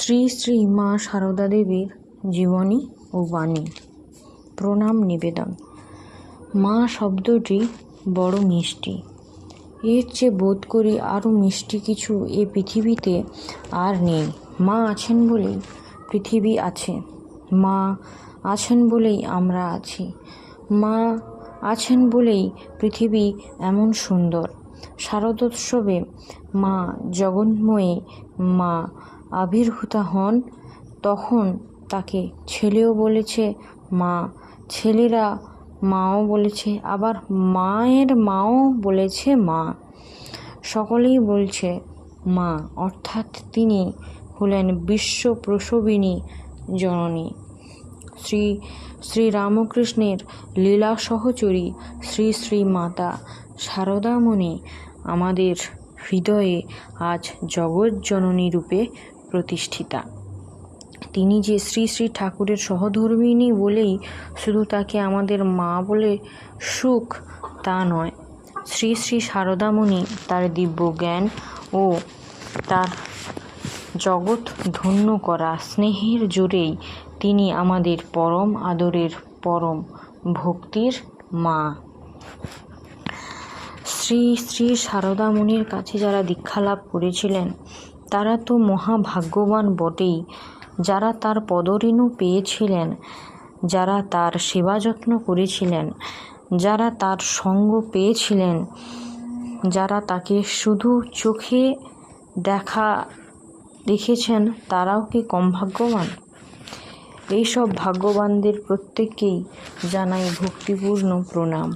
শ্রী শ্রী মা সারদা দেবীর জীবনী ও বাণী। প্রণাম নিবেদন। মা শব্দটি বড় মিষ্টি। এর চেয়ে বোধ করি আরও মিষ্টি কিছু এ পৃথিবীতে আর নেই। মা আছেন বলেই পৃথিবী আছে, মা আছেন বলেই আমরা আছি, মা আছেন বলেই পৃথিবী এমন সুন্দর। শারদোৎসবে মা জগন্ময়ী মা আবির্ভূতা হন, তখন তাকে ছেলেও বলেছে মা, ছেলেরা মাও বলেছে, আবার মায়ের মাও বলেছে মা। সকলেই বলছে মা, অর্থাৎ তিনি হলেন বিশ্ব প্রসবিনী জননী। শ্রী শ্রী রামকৃষ্ণের লীলা সহচরী শ্রী শ্রী মাতা শারদামণি আমাদের হৃদয়ে আজ জগৎজননী রূপে প্রতিষ্ঠিতা। তিনি যে শ্রী শ্রী ঠাকুরের সহধর্মিণী বলেই শুধু তাকে আমাদের মা বলে সুখ তা নয়। শ্রী শ্রী শারদামণি তার দিব্য জ্ঞান ও তার জগৎ ধন্য করা স্নেহের জোরেই তিনি আমাদের পরম আদরের পরম ভক্তির মা। শ্রী শ্রী শারদামণির কাছে যারা দীক্ষালাভ করেছিলেন তারা তো মহাভাগ্যবান বটেই, যারা তার পদরেণু পেয়েছিলেন, যারা তার সেবা যত্ন করেছিলেন, যারা তার সঙ্গ পেয়েছিলেন, যারা তাকে শুধু চোখে দেখেছেন, তারাও কি কম ভাগ্যবান? এইসব ভাগ্যবানদের প্রত্যেককেই জানাই ভক্তিপূর্ণ প্রণাম।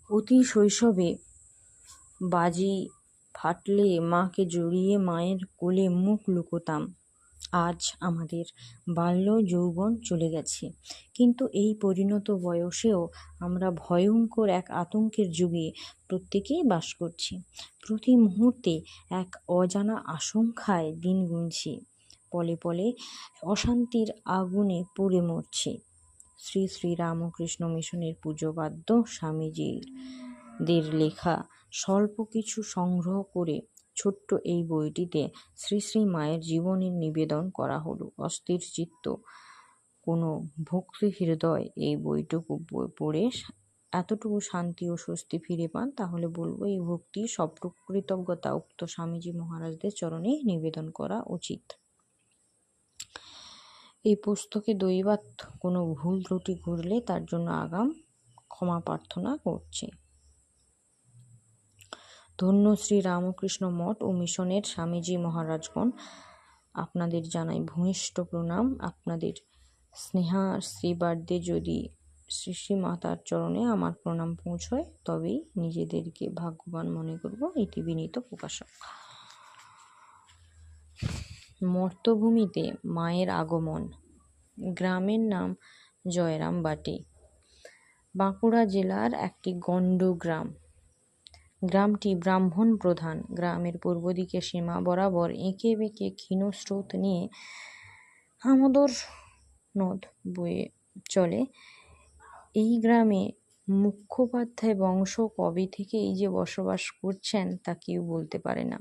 অতি শৈশবে বাজি ফাটলে মাকে জড়িয়ে মায়ের কোলে মুখ লুকোতাম। আজ আমাদের বাল্য যৌবন চলে গেছে, কিন্তু এই পরিণত বয়সেও আমরা ভয়ঙ্কর এক আতঙ্কের যুগে প্রত্যেকেই বাস করছি। প্রতি মুহূর্তে এক অজানা আশঙ্কায় দিন গুনছি, পলে পলে অশান্তির আগুনে পুড়ে মরছি। শ্রী শ্রী রামকৃষ্ণ মিশনের পূজ্যপাদ্য স্বামীজিদের লেখা স্বল্প কিছু সংগ্রহ করে ছোট্ট এই বইটিতে শ্রী শ্রী মায়ের জীবনের নিবেদন করা হলো। অস্থির চিত্ত কোনো ভক্তি হৃদয় এই বইটুকু পড়ে এতটুকু শান্তি ও স্বস্তি ফিরে পান, তাহলে বলবো এই ভক্তির সব কৃতজ্ঞতা উক্ত স্বামীজি মহারাজদের চরণে নিবেদন করা উচিত। এই পুস্তকে দৈবাৎ কোনো ভুল ত্রুটি ঘটলে তার জন্য আগাম ক্ষমা প্রার্থনা করছি। ধন্য শ্রী রামকৃষ্ণ মঠ ও মিশনের স্বামীজি মহারাজগণ, আপনাদের জানাই ভূমিষ্ঠ প্রণাম। আপনাদের স্নেহাশীর্বাদে যদি শ্রী শ্রী মাতার চরণে আমার প্রণাম পৌঁছয়, তবেই নিজেদেরকে ভাগ্যবান মনে করব। এটি বিনীত প্রকাশক। মর্তভূমিতে মায়ের আগমন। গ্রামের নাম জয়রামবাটি, বাঁকুড়া জেলার একটি গণ্ড গ্রাম। গ্রামটি ব্রাহ্মণ প্রধান। গ্রামের পূর্ব দিকে সীমা বরাবর এঁকে বেঁকে ক্ষীণ স্রোত নিয়ে আমোদর নদ বয়ে চলে। এই গ্রামে মুখোপাধ্যায় বংশ কবে থেকে এই যে বসবাস করছেন তা কেউ বলতে পারে না।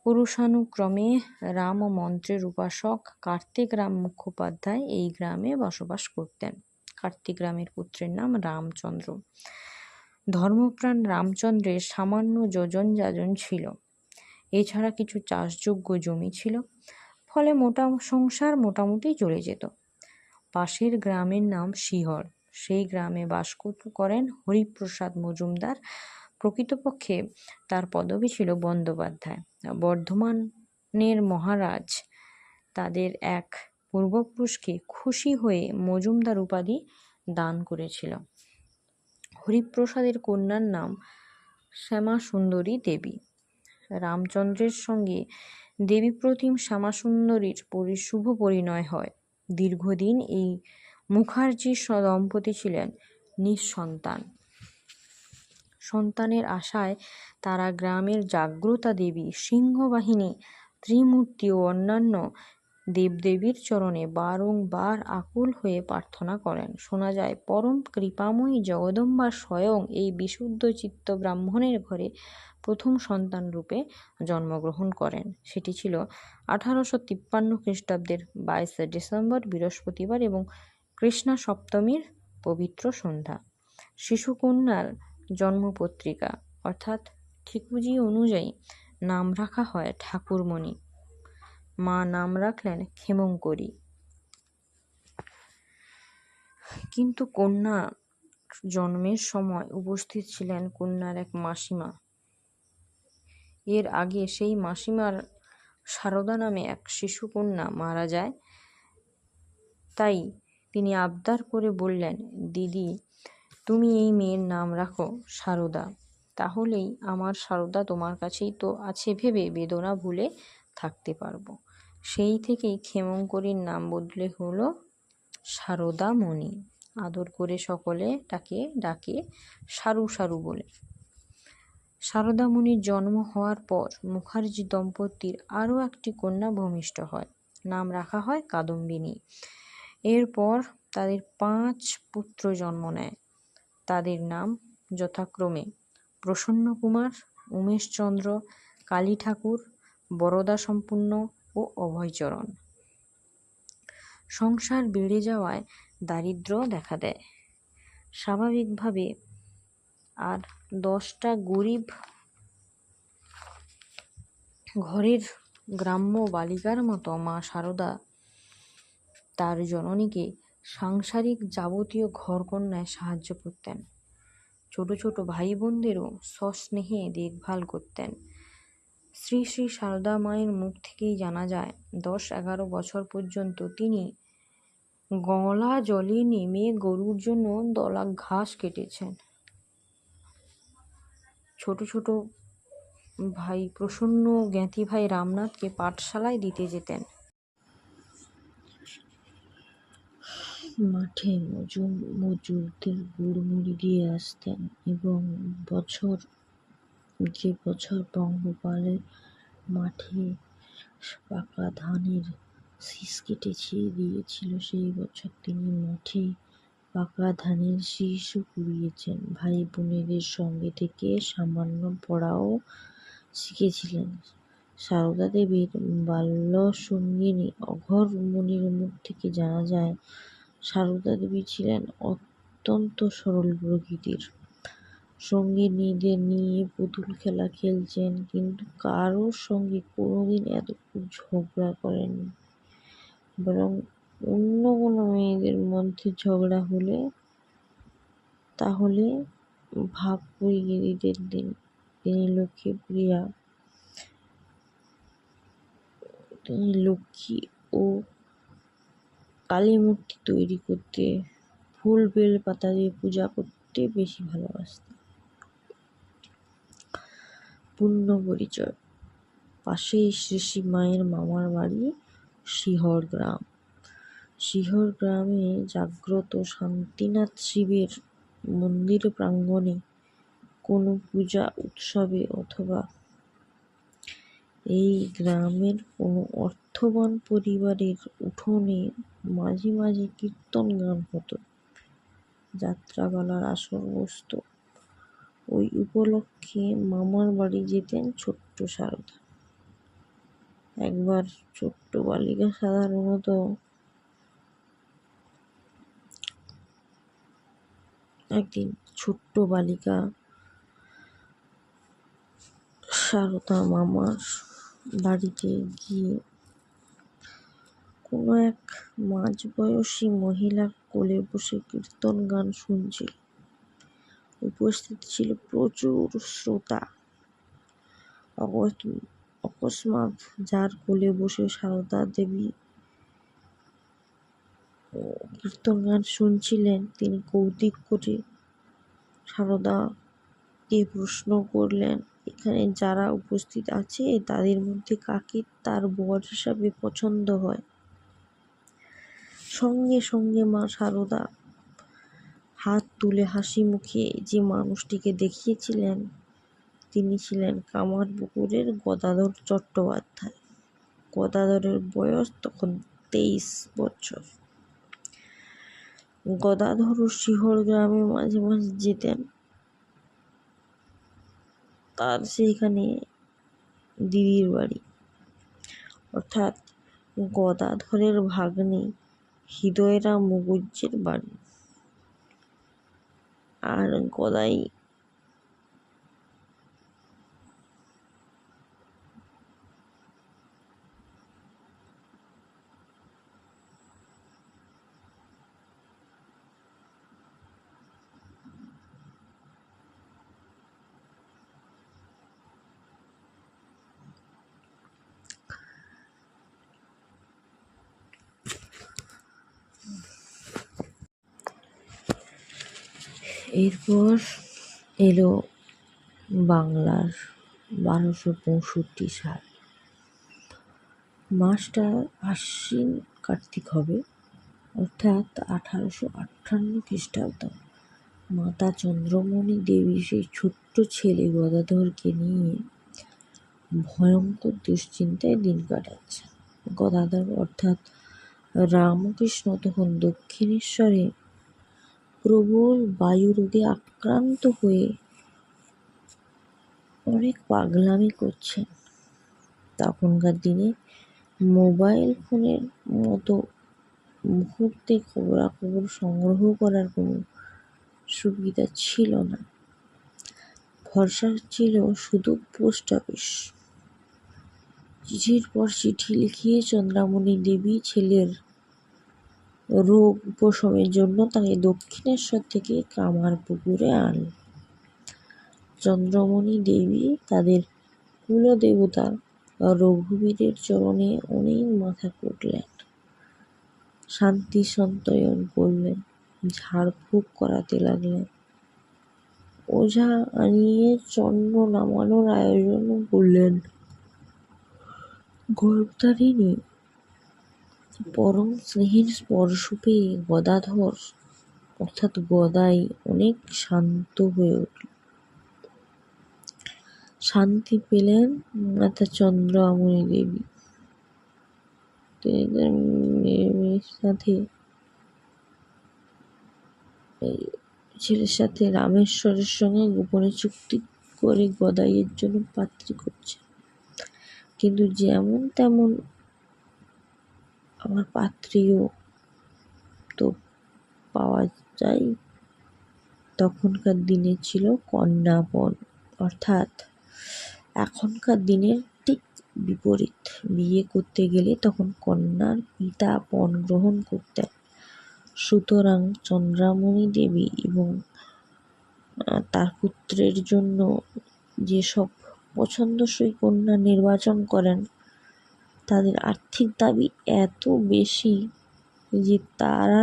পুরুষানুক্রমে রাম মন্ত্রের উপাসক কার্তিক রাম মুখোপাধ্যায় এই গ্রামে বসবাস করতেন। কার্তিক রামের পুত্রের নাম রামচন্দ্র। ধর্মপ্রাণ রামচন্দ্রের সামান্য যোজন যাজন ছিল। এছাড়া কিছু চাষযোগ্য জমি ছিল, ফলে সংসার মোটামুটি চলে যেত। পাশের গ্রামের নাম শিহর। সেই গ্রামে বাস করেন হরিপ্রসাদ মজুমদার। প্রকৃতপক্ষে তার পদবি ছিল বন্দ্যোপাধ্যায়। বর্ধমানের মহারাজ তাদের এক পূর্বপুরুষকে খুশি হয়ে মজুমদার উপাধি দান করেছিল। হরিপ্রসাদের কন্যার নাম শ্যামাসুন্দরী দেবী। রামচন্দ্রের সঙ্গে দেবীপ্রতিম শ্যামাসুন্দরীর শুভ পরিণয় হয়। দীর্ঘদিন এই মুখার্জি দম্পতি ছিলেন নিঃসন্তান। সন্তানের আশায় তারা গ্রামের জাগ্রতা দেবী, সিংহবাহিনী, ত্রিমূর্তি ও অন্যান্য দেবদেবীর চরণে বারংবার আকুল হয়ে প্রার্থনা করেন। শোনা যায় পরম কৃপাময়ী জগদম্বা স্বয়ং এই বিশুদ্ধ চিত্ত ব্রাহ্মণের ঘরে প্রথম সন্তান রূপে জন্মগ্রহণ করেন। সেটি ছিল 1853 খ্রিস্টাব্দের 22 ডিসেম্বর বৃহস্পতিবার এবং কৃষ্ণা সপ্তমীর পবিত্র সন্ধ্যা। শিশুকন্যার জন্মপত্রিকা অর্থাৎ ঠিকুজি অনুযায়ী নাম রাখা হয় ঠাকুরমণি। মা নাম রাখলেন ক্ষেমংকরী। কিন্তু কন্যা জন্মের সময় উপস্থিত ছিলেন কন্যার এক মাসিমা। এর আগে সেই মাসিমার সারদা নামে এক শিশুকন্যা মারা যায়। তাই তিনি আবদার করে বললেন, দিদি তুমি এই মেয়ের নাম রাখো সারদা, তাহলেই আমার সারদা তোমার কাছেই তো আছে ভেবে বেদনা ভুলে থাকতে পারবো। সেই থেকেই ক্ষেমংকরীর নাম বদলে হলো সারদামণি। আদর করে সকলে তাকে ডাকে সারু সারু বলে। সারদামণির জন্ম হওয়ার পর মুখার্জি দম্পতির আরও একটি কন্যা ভূমিষ্ঠ হয়। নাম রাখা হয় কাদম্বিনী। এরপর তাদের 5 পুত্র জন্ম নেয়। তাদের নাম যথাক্রমে প্রসন্নকুমার, উমেশচন্দ্র, কালী ঠাকুর, বরদা সম্পূর্ণ ও অভয়চরণ। সংসার বেড়ে যাওয়ায় দারিদ্র্য দেখা দেয় স্বাভাবিকভাবে। আর 10টা গরিব ঘরের গ্রাম্য বালিকার মতো মা সারদা তার জননীকে সাংসারিক যাবতীয় ঘরকন্যায় সাহায্য করতেন। ছোট ছোট ভাই বোনদেরও সস্নেহে দেখভাল করতেন। শ্রী শ্রী সারদা মায়ের মুখ থেকেই জানা যায় 10-11 বছর পর্যন্ত তিনি গলা জলে নেমে গরুর জন্য দলা ঘাস কেটেছেন। ছোট ছোট ভাই প্রসন্ন জ্ঞাতি ভাই রামনাথকে পাঠশালায় দিতে যেতেন। মাঠে মজুরদের গুড়মুড়ি দিয়ে আসতেন এবং যে বছর পঙ্গপালের মাঠে পাকা ধানের শীষ কেটে ছিঁড়ে দিয়েছিল, সেই বছর তিনি মাঠে পাকা ধানের শীষও কুড়িয়েছেন। ভাই বোনেদের সঙ্গে থেকে সামান্য পড়াও শিখেছিলেন। সারদা দেবীর বাল্য সঙ্গিনী অঘোরমণির মুখ থেকে জানা যায় সারদা দেবী ছিলেন অত্যন্ত সরল প্রকৃতির। সঙ্গিনীদের নিয়ে পুতুল খেলা খেলছেন, কিন্তু কারোর সঙ্গে কোনোদিন এতটুকু ঝগড়া করেননি। বরং অন্য কোনো মেয়েদের মধ্যে ঝগড়া হলে তাহলে ভাব পুড়িয়ে দিতেন তিনি লক্ষ্মী ও কালী মূর্তি তৈরি করতে, ফুল বেল পাতা দিয়ে পূজা করতে বেশি ভালোবাসতেন। পূর্ণ পরিচয়। পাশেই শ্রী মায়ের মামার বাড়ি শিহর গ্রাম। শিহর গ্রামে জাগ্রত শান্তিনাথ শিবের মন্দির প্রাঙ্গণে কোনো পূজা উৎসবে অথবা এই গ্রামের কোনো অর্থবান পরিবারের উঠোনে মাঝে মাঝে কীর্তন গান হতো, যাত্রাপালার আসর বসত। ওই উপলক্ষে মামার বাড়ি যেতেন ছোট্ট সারদা। একবার ছোট্ট বালিকা সারদা মামার বাড়িতে গিয়ে কোনো এক মাঝবয়সী মহিলার কোলে বসে কীর্তন গান শুনছিল। উপস্থিত ছিল প্রচুর শ্রোতা। অকস্মাৎ যার কোলে বসে সারদা দেবী কীর্তন গান শুনছিলেন, তিনি কৌতুক করে সারদাকে প্রশ্ন করলেন, এখানে যারা উপস্থিত আছে তাদের মধ্যে কাকে তার বর হিসাবে পছন্দ হয়? সঙ্গে সঙ্গে মা সারদা হাত তুলে হাসি মুখে যে মানুষটিকে দেখিয়েছিলেন তিনি ছিলেন কামারপুকুরের গদাধর চট্টোপাধ্যায়। গদাধরের বয়স তখন 23 বছর। গদাধর ও শিহর গ্রামে মাঝে মাঝে যেতেন। তার সেখানে দিদির বাড়ি, অর্থাৎ গদাধরের ভাগ্নে হৃদয়রাম মুখুজ্জের বাড়ি। আর গদাই এরপর এলো বাংলার 1265 সাল। মাসটা আশ্বিন কার্তিক হবে, অর্থাৎ 1858 খ্রিস্টাব্দ। মাতা চন্দ্রমণি দেবী সেই ছোট্ট ছেলে গদাধরকে নিয়ে ভয়ঙ্কর দুশ্চিন্তায় দিন কাটাচ্ছে। গদাধর অর্থাৎ রামকৃষ্ণ তখন দক্ষিণেশ্বরে প্রবল বায়ুরোগে আক্রান্ত হয়ে অনেক পাগলামি করছেন। তখনকার দিনে মোবাইল ফোনের মতো মুহূর্তে খবরাখবর সংগ্রহ করার কোনো সুবিধা ছিল না। ভরসা ছিল শুধু পোস্ট অফিস। চিঠির পর চিঠি লিখিয়ে চন্দ্রামণি দেবী ছেলের রোগ উপশমের জন্য তাকে দক্ষিণেশ্বর থেকে কামারপুকুরে আনলেন। চন্দ্রমণি দেবী তাদের কুলদেবতা রঘুবীরের চরণে অনেক মাথা কুটলেন, শান্তি সন্তয়ন করলেন, ঝাড়ফুঁক করাতে লাগলেন। ওঝা আনিয়ে চন্ন নামানোর আয়োজনও করলেন। গর্ভধারিণী পরম স্নেহের স্পর্শ পেয়ে গদাধর অর্থাৎ গদাই অনেক শান্ত হয়ে উঠল। শান্তি পেলেন মাতা চন্দ্রমণি দেবী। ছেলের সাথে রামেশ্বরের সঙ্গে গোপনে চুক্তি করে গদাইয়ের জন্য পাত্রী করছে, কিন্তু যেমন তেমন আমার পাত্রীও তো পাওয়া যায়। তখনকার দিনে ছিল কন্যাপণ, অর্থাৎ এখনকার দিনের ঠিক বিপরীত। বিয়ে করতে গেলে তখন কন্যার পিতা পণ গ্রহণ করতেন। সুতরাং চন্দ্রামণি দেবী এবং তার পুত্রের জন্য যেসব পছন্দসই কন্যা নির্বাচন করেন, তাদের আর্থিক দাবি এত বেশি যে তারা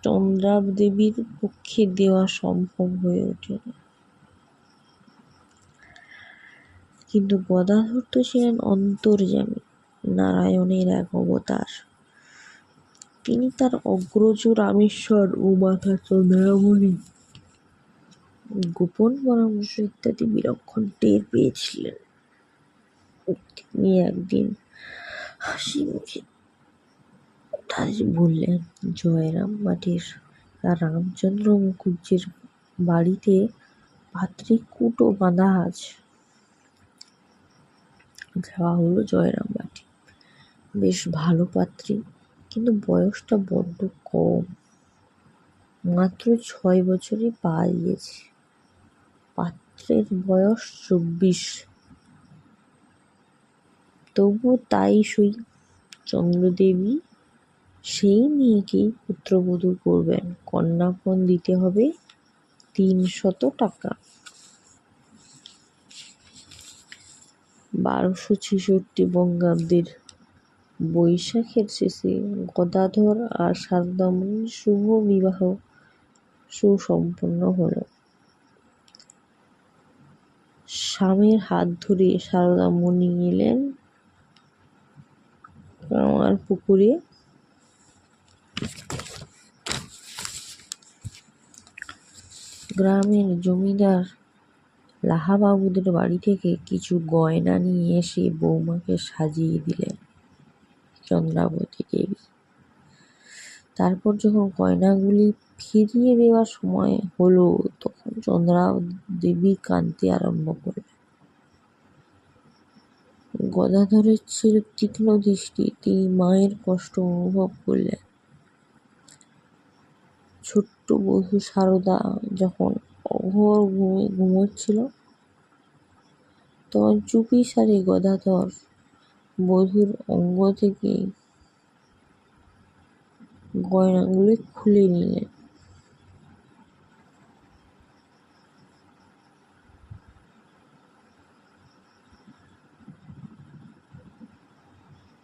চন্দ্রাদেবীর পক্ষে দেওয়া সম্ভব হয়ে ওঠেনি। কিন্তু গদাধর তো ছিলেন অন্তর্যামী, নারায়ণের এক অবতার। তিনি তার অগ্রজ রামেশ্বর ও মাতা চন্দ্রামণি গোপন পরামর্শ ইত্যাদি বিলক্ষণ টের পেয়েছিলেন। তিনি একদিন হাসি মুখে তাদের বললেন, জয়রাম বাটির রামচন্দ্র মুখুজ্জের বাড়িতে পাত্রী কুটো বাঁধা আছে। যাওয়া হলো জয়রাম বাটি। বেশ ভালো পাত্রী, কিন্তু বয়সটা বড্ড কম, মাত্র 6 বছরে পা দিয়েছে। পাত্রের বয়স 24। তবু তাই সই, চন্দ্রদেবী সেই মেয়েকেই পুত্রবধূ করবেন। কন্যাপণ দিতে হবে 300 টাকা। 1266 বঙ্গাব্দের বৈশাখের শেষে গদাধর আর সারদামণির শুভ বিবাহ সুসম্পন্ন হল। স্বামীর হাত ধরে সারদামণি এলেন কামারপুকুরে। গ্রামের জমিদার লাহাবাবুদের বাড়ি থেকে কিছু গয়না নিয়ে এসে বৌমাকে সাজিয়ে দিলেন চন্দ্রাবতী দেবী। তারপর যখন গয়নাগুলি ফিরিয়ে দেওয়ার সময় হলো, তখন চন্দ্রাবতী দেবী কাঁদতে আরম্ভ করলেন। গদাধরের ছিল তীক্ষ্ণ দৃষ্টি, তিনি মায়ের কষ্ট অনুভব করলেন। ছোট্ট বধূ সারদা যখন অঘোর ঘুমোচ্ছিল, তখন চুপিসারে গদাধর বধূর অঙ্গ থেকে গয়নাগুলি খুলে নিলেন।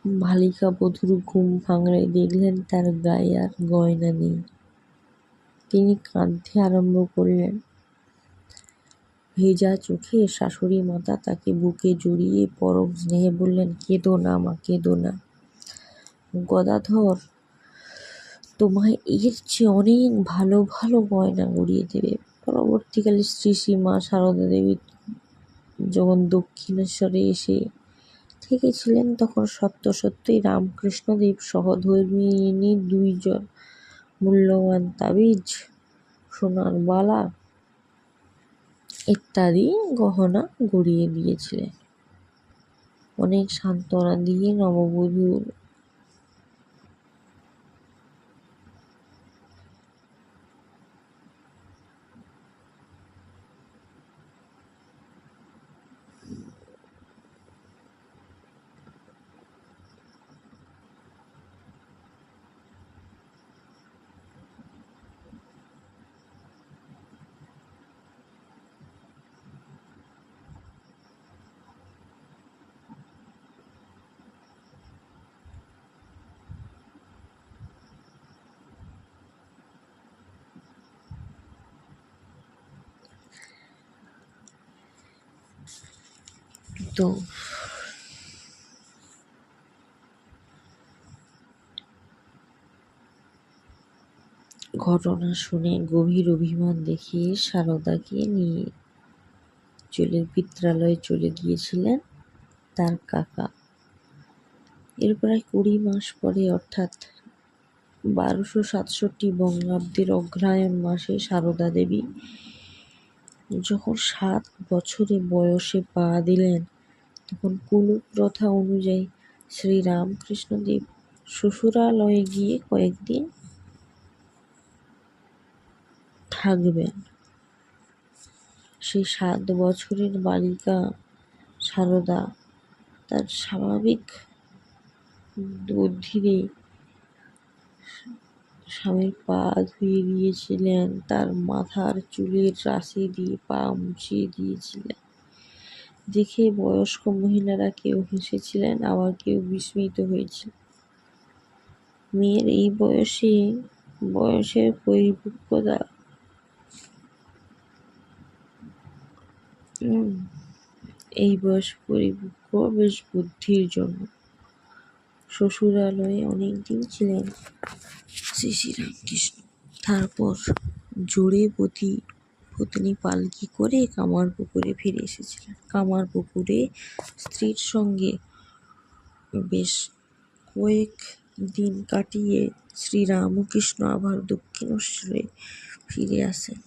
বালিকা বধূর ঘুম ভাঙলে দেখলেন তার গায়ে আর গয়না নেই। তিনি কাঁদতে আরম্ভ করলেন। ভেজা চোখে শাশুড়ি মাতা তাকে বুকে জড়িয়ে পরম স্নেহে বললেন, কেঁদো না মা, কেঁদো না। গদাধর তোমায় এর চেয়ে অনেক ভালো ভালো গয়না গড়িয়ে দেবে। পরবর্তীকালে শ্রী শ্রী মা সারদা দেবী যখন দক্ষিণেশ্বরে এসে থেকেছিলেন, তখন সত্য সত্যই রামকৃষ্ণদেব সহধর্মিণী দুইজন মূল্যবান তাবিজ, সোনার বালা ইত্যাদি গহনা গড়িয়ে দিয়েছিলেন। অনেক সান্ত্বনা দিয়ে নববধূর তো ঘটনা শুনে গভীর অভিমান দেখিয়ে সারদাকে নিয়ে পিত্রালয়ে চলে গিয়েছিলেন তার কাকা। এর প্রায় 20 মাস পরে, অর্থাৎ 1267 বঙ্গাব্দের অগ্রহায়ণ মাসে সারদা দেবী যখন 7 বছরে বয়সে পা দিলেন, তখন কুলপ্রথা অনুযায়ী শ্রী রামকৃষ্ণদেব শ্বশুরালয়ে গিয়ে কয়েকদিন থাকবেন। সেই 7 বছরের বালিকা সারদা তার স্বাভাবিক বুদ্ধিতে স্বামীর পা ধুয়ে দিয়েছিলেন, তার মাথার চুলের রাশি দিয়ে পা মুছিয়ে দিয়েছিলেন। দেখে বয়স্ক মহিলারা কেউ হেসেছিলেন, আবার কেউ বিস্মিত হয়েছিল। মেয়ের এই বয়সের পরিপক্কতা পরিপক্ক বেশ বুদ্ধির জন্য। শ্বশুরালয়ে অনেকদিন ছিলেন শ্রী শ্রী রামকৃষ্ণ। তারপর জোরে পত্নী পালকি করে কামারপুকুরে ফিরে এসেছিলেন। কামারপুকুরে স্ত্রীর সঙ্গে বেশ কয়েক দিন কাটিয়ে শ্রীরামকৃষ্ণ আবার দক্ষিণেশ্বরে ফিরে আসেন,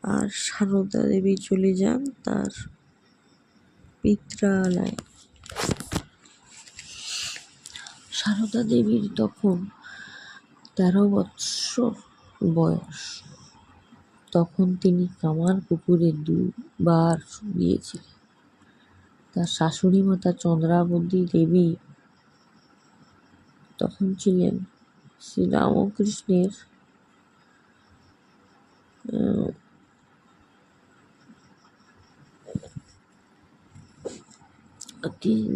আর সারদা দেবী চলে যান তার পিত্রালয়ে। সারদা দেবীর তখন 13 বৎসর বয়স। তখন তিনি কামারপুকুরে 2 বার গিয়েছিলেন। তার শাশুড়ি মাতা চন্দ্রাবতী দেবী তখন ছিলেন শ্রীরামকৃষ্ণের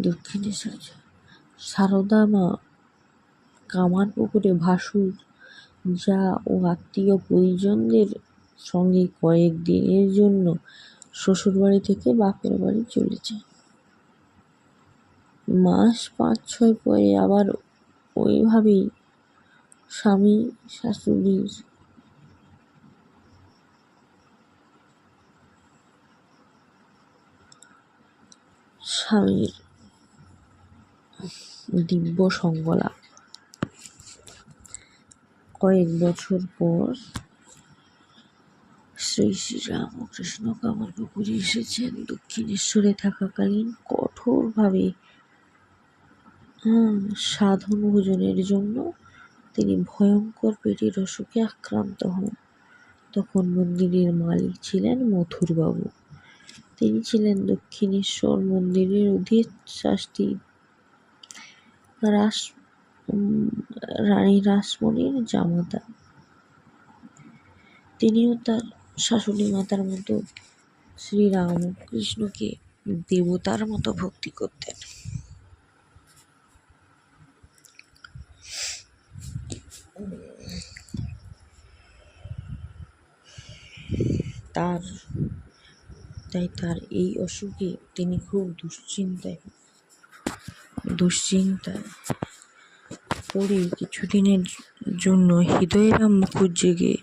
দক্ষিণেশ্বর। সারদা মা কামারপুকুরে ভাসুর, যা ও আত্মীয় পরিজনদের সঙ্গে কয়েক দিনের জন্য শ্বশুরবাড়ি থেকে বাপের বাড়ি চলে যায়। মাস 5-6 পরে আবার ওইভাবেই স্বামী শাশুড়ির স্বামীর দিব্য সঙ্গলাভ। কয়েক বছর পর শ্রী শ্রী রামকৃষ্ণ কামারপুকুরে এসেছেন। দক্ষিণেশ্বরে থাকাকালীন কঠোরভাবে সাধন ভোজনের জন্য তিনি ভয়ঙ্কর পেটের অসুখে আক্রান্ত হন। তখন মন্দিরের মালিক ছিলেন মথুরবাবু। তিনি ছিলেন দক্ষিণেশ্বর মন্দিরের অধিষ্ঠাত্রী রানী রাসমণির জামাতা। তিনিও তার শাশুড়ি মাতার মতো শ্রীরামকৃষ্ণকে দেবতার মতো ভক্তি করতেন। তার এই অসুখে তিনি খুব দুশ্চিন্তায় পড়ে কিছুদিনের জন্য হৃদয়রাম মুখুজ্জেকে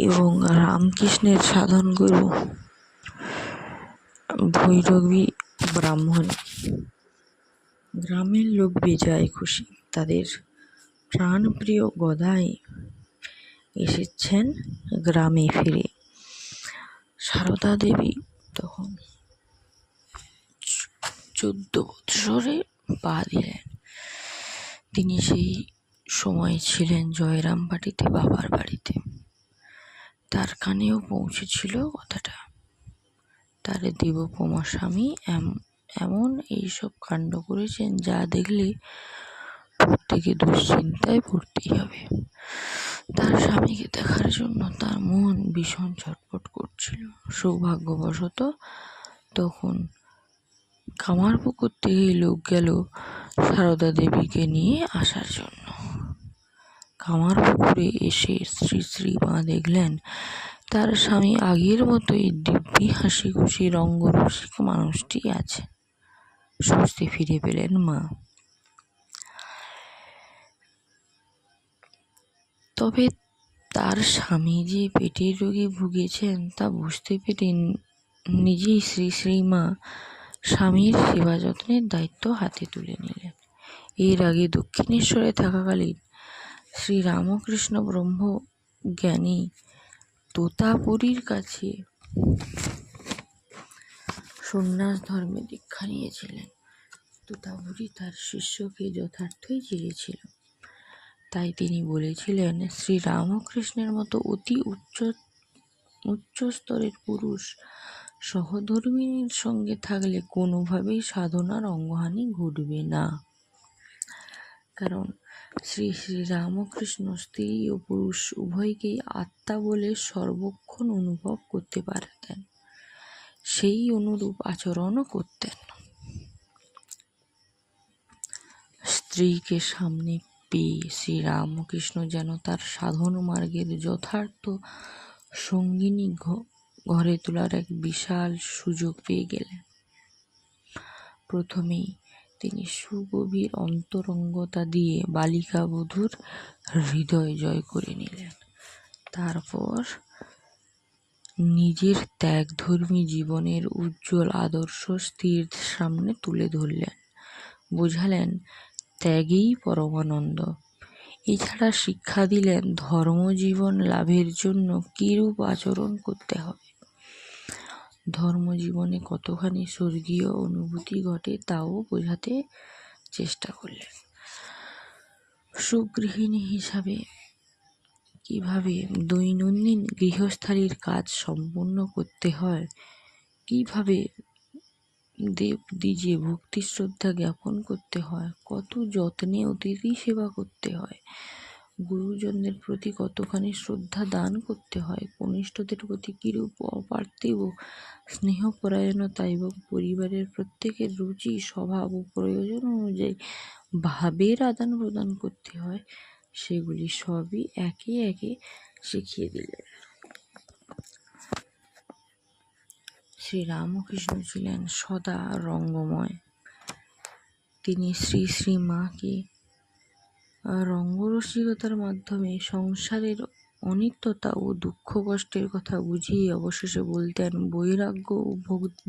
এবং রামকৃষ্ণের সাধন গুরু ভৈরবী ব্রাহ্মণ গ্রামের লোক বেজায় খুশি। তাদের প্রাণপ্রিয় গদাই এসেছেন গ্রামে ফিরে। সারদা দেবী তখন 14 বৎসরে পা দিলেন। তিনি সেই সময় ছিলেন জয়রামবাটিতে, বাবার বাড়িতে। তার কানেও পৌঁছেছিল কথাটা। তার দেবপ্রমা স্বামী এমন এইসব কাণ্ড করেছেন যা দেখলে প্রত্যেকে দুশ্চিন্তায় পড়তেই হবে। তার স্বামীকে দেখার জন্য তার মন ভীষণ ছটফট করছিল। সৌভাগ্যবশত তখন কামারপুকুর থেকে লোক গেল সারদা দেবীকে নিয়ে আসার জন্য। কামারপুকুরে এসে শ্রী শ্রী মা দেখলেন তার স্বামী আগের মতোই দিব্যি হাসি খুশি রঙ্গরসিক মানুষটি আছে। স্বস্তি ফিরে পেলেন মা। তবে তার স্বামী যে পেটের রোগে ভুগেছেন তা বুঝতে পেরে নিজেই শ্রী শ্রী মা স্বামীর সেবা যত্নের দায়িত্ব হাতে তুলে নিলেন। এর আগে দক্ষিণেশ্বরে থাকাকালীন শ্রী রামকৃষ্ণ ব্রহ্মজ্ঞানী তোতাপুরীর কাছে সন্ন্যাস ধর্মে দীক্ষা নিয়েছিলেন। তোতাপুরী তার শিষ্যকে যথার্থই চেয়েছিল। তাই তিনি বলেছিলেন, শ্রী রামকৃষ্ণের মতো অতি উচ্চ স্তরের পুরুষ সহধর্মিণীর সঙ্গে থাকলে কোনোভাবেই সাধনার অঙ্গহানি ঘটবে না। কারণ শ্রী শ্রী রামকৃষ্ণ স্ত্রী ও পুরুষ উভয়কেই আত্মা বলে সর্বক্ষণ অনুভব করতে পারতেন, সেই অনুরূপ আচরণও করতেন। স্ত্রীকে সামনে পেয়ে শ্রী রামকৃষ্ণ যেন তার সাধন মার্গের যথার্থ সঙ্গিনী ঘরে তোলার এক বিশাল সুযোগ পেয়ে গেলেন। প্রথমেই তিনি সুগভীর অন্তরঙ্গতা দিয়ে বালিকা বধূর হৃদয় জয় করে নিলেন। তারপর নিজের ত্যাগধর্মী জীবনের উজ্জ্বল আদর্শ স্ত্রীর সামনে তুলে ধরলেন। বোঝালেন ত্যাগেই পরমানন্দ। এছাড়া শিক্ষা দিলেন ধর্মজীবন লাভের জন্য কিরূপ আচরণ করতে হবে। ধর্মজীবনে কতখানি স্বর্গীয় অনুভূতি ঘটে তাও বোঝাতে চেষ্টা করলেন। সুগৃহিণী হিসাবে কিভাবে দৈনন্দিন গৃহস্থালির কাজ সম্পন্ন করতে হয়, কিভাবে দেবদ্বিজে ভক্তি শ্রদ্ধা জ্ঞাপন করতে হয়, কত যত্নে অতিথি সেবা করতে হয়, গুরুজনদের প্রতি কতখানি শ্রদ্ধা দান করতে হয়, কনিষ্ঠদের প্রতি কিরূপ অপার্থিব স্নেহপরায়ণতা এবং পরিবারের প্রত্যেকের রুচি স্বভাব ও প্রয়োজন অনুযায়ী ভাবের আদান প্রদান করতে হয়, সেগুলি সবই একে একে শিখিয়ে দিলেন। শ্রী রামকৃষ্ণ ছিলেন সদা রঙ্গময়। তিনি শ্রী শ্রী মাকে রঙ্গরসিকতার মাধ্যমে সংসারের অনিত্যতা ও দুঃখ কষ্টের কথা বুঝিয়ে অবশেষে বলতেন, বৈরাগ্য ও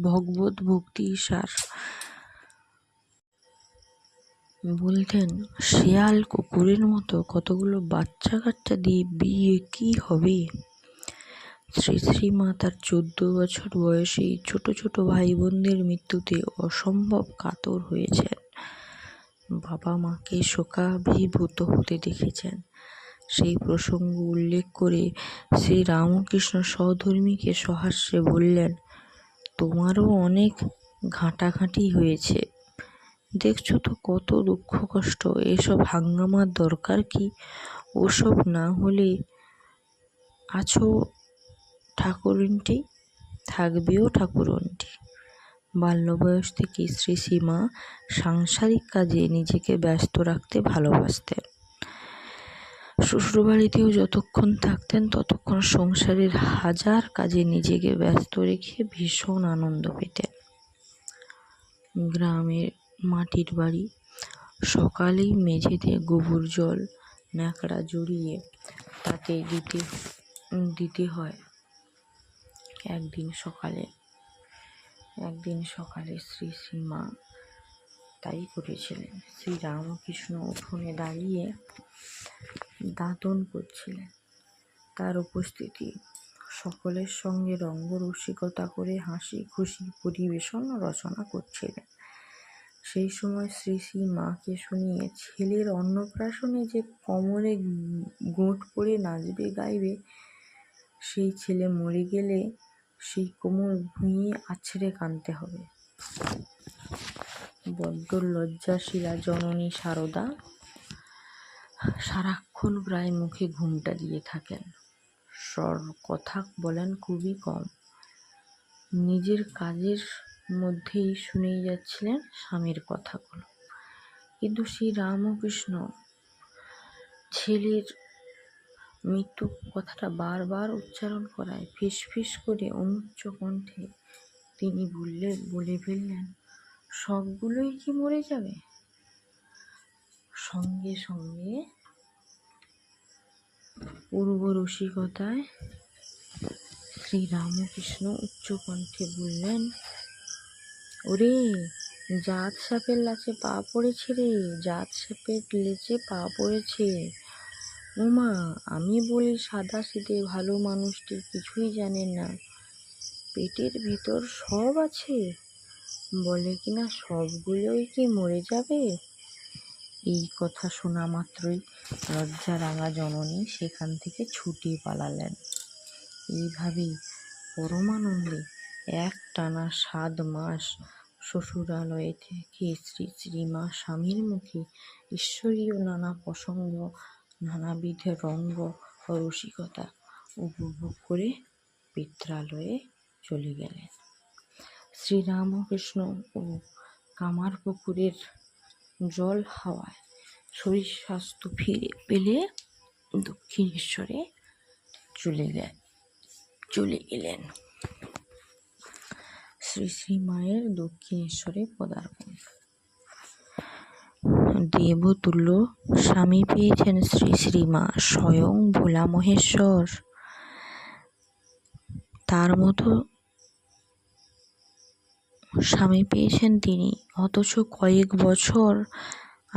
ভগবত ভক্তি সার। বলতেন, শেয়াল কুকুরের মতো কতগুলো বাচ্চা কাচ্চা দিয়ে বিয়ে কি হবে। শ্রীশ্রীমা তার 14 বছর বয়সেই ছোট ছোট ভাই বোনদের মৃত্যুতে অসম্ভব কাতর হয়েছেন। বাবা মাকে শোকাভিভূত হতে দেখেছেন। সেই প্রসঙ্গ উল্লেখ করে শ্রী রামকৃষ্ণ সহধর্মীকে সহাস্যে বললেন, তোমারও অনেক ঘাঁটাঘাঁটি হয়েছে, দেখছো তো কত দুঃখ কষ্ট, এসব হাঙ্গামার দরকার কি? ওসব না হলে আছো ঠাকুরনটি, থাকবেও ঠাকুরনটি। বাল্যবয়স থেকে শ্রীশ্রীমা সাংসারিক কাজে নিজেকে ব্যস্ত রাখতে ভালোবাসতেন। শ্বশুরবাড়িতেও যতক্ষণ থাকতেন ততক্ষণ সংসারের হাজার কাজে নিজেকে ব্যস্ত রেখে ভীষণ আনন্দ পেতেন। গ্রামের মাটির বাড়ি, সকালেই মেঝেতে গোবর জল ন্যাকড়া জড়িয়ে তাতে দিতে হয়। একদিন সকালে শ্রীশ্রীমা তাই করেছিলেন। শ্রী রামকৃষ্ণ উঠোনে দাঁড়িয়ে দাঁতন করছিলেন। তার উপস্থিতি সকলের সঙ্গে রঙ্গরসিকতা করে হাসি খুশি পরিবেশন রচনা করছিলেন। সেই সময় শ্রীশ্রীমাকে শুনিয়ে ছেলের অন্নপ্রাশনে যে কোমরে গোঁট পরে নাচবে গাইবে, সেই ছেলে মরে গেলে সেই কোমর ভুঁইয়ে আছড়ে কাঁদতে হবে। বড্ড লজ্জাশীলা জননী সারদা সারাক্ষণ প্রায় মুখে ঘুমটা দিয়ে থাকেন। কথা বলেন খুবই কম। নিজের কাজের মধ্যেই শুনেই যাচ্ছিলেন স্বামীর কথাগুলো। কিন্তু শ্রী রামকৃষ্ণ ছেলের মৃত্যু কথাটা বারবার উচ্চারণ করায় ফিসফিস করে অনুচ্চ কণ্ঠে তিনি বলে ফেললেন, সবগুলোই কি মরে যাবে? সঙ্গে সঙ্গে পূর্ব রসিকতায় শ্রী রামকৃষ্ণ উচ্চ কণ্ঠে বললেন, ওরে জাত সাপের লাচে পা পড়েছে রে, জাত সাপের লেচে পা পড়েছে। উমা, আমি বলি সাদা সিধে ভালো মানুষটি কিছুই জানেন না, পেটের ভিতর সব আছে, বলে কিনা সবগুলোই কি মরে যাবে। এই কথা শোনা মাত্রই লজ্জা রাঙা জননী সেখান থেকে ছুটে পালালেন। এইভাবেই পরমানন্দে একটানা 7 মাস শ্বশুরালয়ে থেকে শ্রীশ্রীমা স্বামীর মুখে ঈশ্বরীয় নানা প্রসঙ্গ, নানাবিধ রঙ্গ ও রসিকতা উপভোগ করে পিত্রালয়ে চলে গেলেন। শ্রীরামকৃষ্ণ ও কামারপুকুরের জল হাওয়ায় শরীর স্বাস্থ্য ফিরে পেলে দক্ষিণেশ্বরে চলে গেলেন। শ্রীশ্রীমায়ের দক্ষিণেশ্বরে পদার্পণ। দেবতুল্য স্বামী পেয়েছেন শ্রীশ্রীমা, স্বয়ং ভোলা মহেশ্বর। তার মতো স্বামী পেয়েছেন তিনি, অথচ কয়েক বছর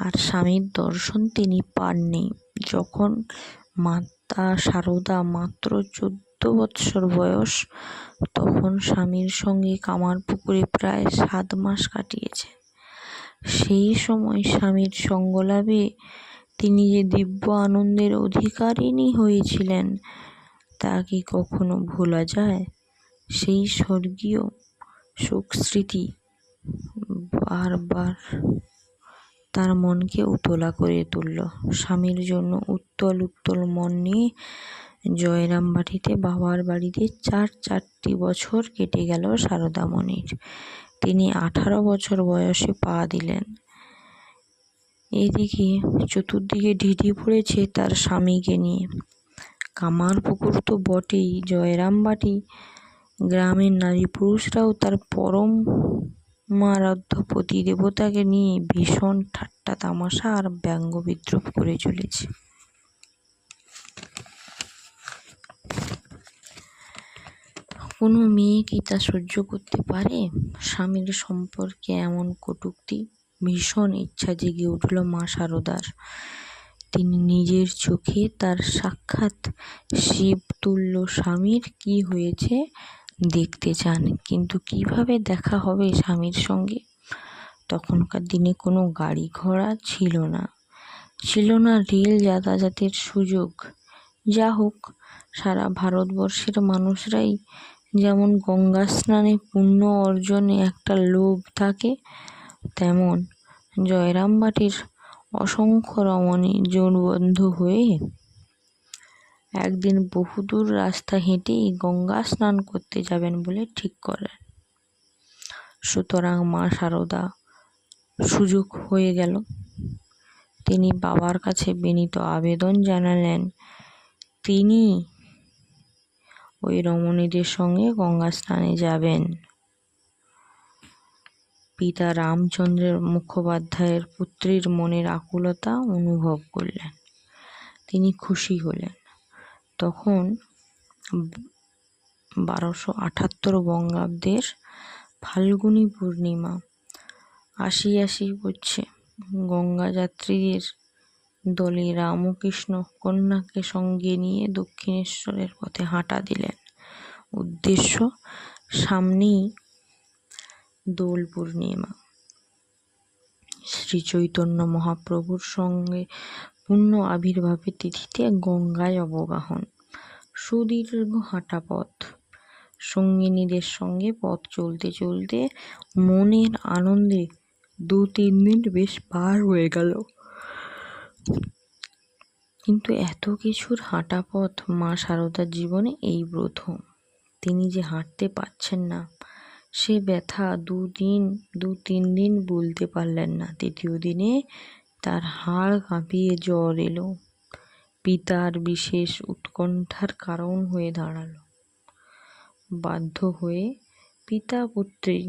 আর স্বামীর দর্শন তিনি পাননি। যখন মাতা সারদা মাত্র 14 বৎসর বয়স, তখন স্বামীর সঙ্গে কামারপুকুরে প্রায় 7 মাস কাটিয়েছেন। সেই সময় স্বামীর সঙ্গলাভে তিনি যে দিব্য আনন্দের অধিকারিণী হয়েছিলেন, তা কি কখনো ভোলা যায়? সেই স্বর্গীয় সুখস্মৃতি বারবার তার মনকে উতলা করে তুলল। স্বামীর জন্য উত্তল উত্তল মন নিয়ে জয়রামবাটিতে বাবার বাড়িতে 4টি বছর কেটে গেল সারদামণির। তিনি 18 বছর বয়সে পা দিলেন। এদিকে চতুর্দিকে ঢিঢি পড়েছে তার স্বামীকে নিয়ে। কামারপুকুর তো বটেই, জয়রামবাটি গ্রামের নারী পুরুষরাও তার পরমারাধ্য পতি দেবতাকে নিয়ে ভীষণ ঠাট্টা তামাশা আর ব্যঙ্গ বিদ্রূপ করে চলেছে। কোনো মেয়ে কি তা সহ্য করতে পারে? স্বামীর সম্পর্কে এমন কটূক্তি। ভীষণ ইচ্ছা জেগে উঠল মা শারদার। তিনি নিজের চোখে তার সাক্ষাৎ শিবতুল্য স্বামীর কি হয়েছে দেখতে চান, কিন্তু কিভাবে দেখা হবে স্বামীর সঙ্গে? তখনকার দিনে কোনো গাড়ি ঘোড়া ছিল না, ছিল না রেল যাতায়াতের সুযোগ। যা হোক, সারা ভারতবর্ষের মানুষরাই যেমন গঙ্গা স্নানে পুণ্য অর্জনে একটা লোভ থাকে, তেমন জয়রামবাটির অসংখ্য রমণী জোটবদ্ধ হয়ে একদিন বহুদূর রাস্তা হেঁটেই গঙ্গা স্নান করতে যাবেন বলে ঠিক করেন। সুতরাং মা শারদা সুযোগ হয়ে গেল। তিনি বাবার কাছে বিনীত আবেদন জানালেন তিনি ওই রমণীদের সঙ্গে গঙ্গা স্নানে যাবেন। পিতা রামচন্দ্রের মুখোপাধ্যায়ের পুত্রীর মনের আকুলতা অনুভব করলেন। তিনি খুশি হলেন। তখন 1278 বঙ্গাব্দের ফাল্গুনী পূর্ণিমা। আসি পড়ছে। গঙ্গা যাত্রীদের দলে রামকৃষ্ণ কন্যাকে সঙ্গে নিয়ে দক্ষিণেশ্বরের পথে হাঁটা দিলেন। উদ্দেশ্য, সামনেই দোল পূর্ণিমা। শ্রী চৈতন্য মহাপ্রভুর সঙ্গে পূর্ণ আবির্ভাবের তিথিতে গঙ্গায় অবগাহন। সুদীর্ঘ হাঁটা পথ। সঙ্গিনীদের সঙ্গে পথ চলতে চলতে মনের আনন্দে 2-3 দিন বেশ পার হয়ে গেল। কিন্তু এত কিছুর হাঁটা পথ মা শারদার জীবনে এই প্রথম। তিনি যে হাঁটতে পারছেন না, সে ব্যথা 2-3 দিন বলতে পারলেন না। তৃতীয় দিনে তার হাড় কাঁপিয়ে জ্বর এলো। পিতার বিশেষ উৎকণ্ঠার কারণ হয়ে দাঁড়ালো। বাধ্য হয়ে পিতা পুত্রী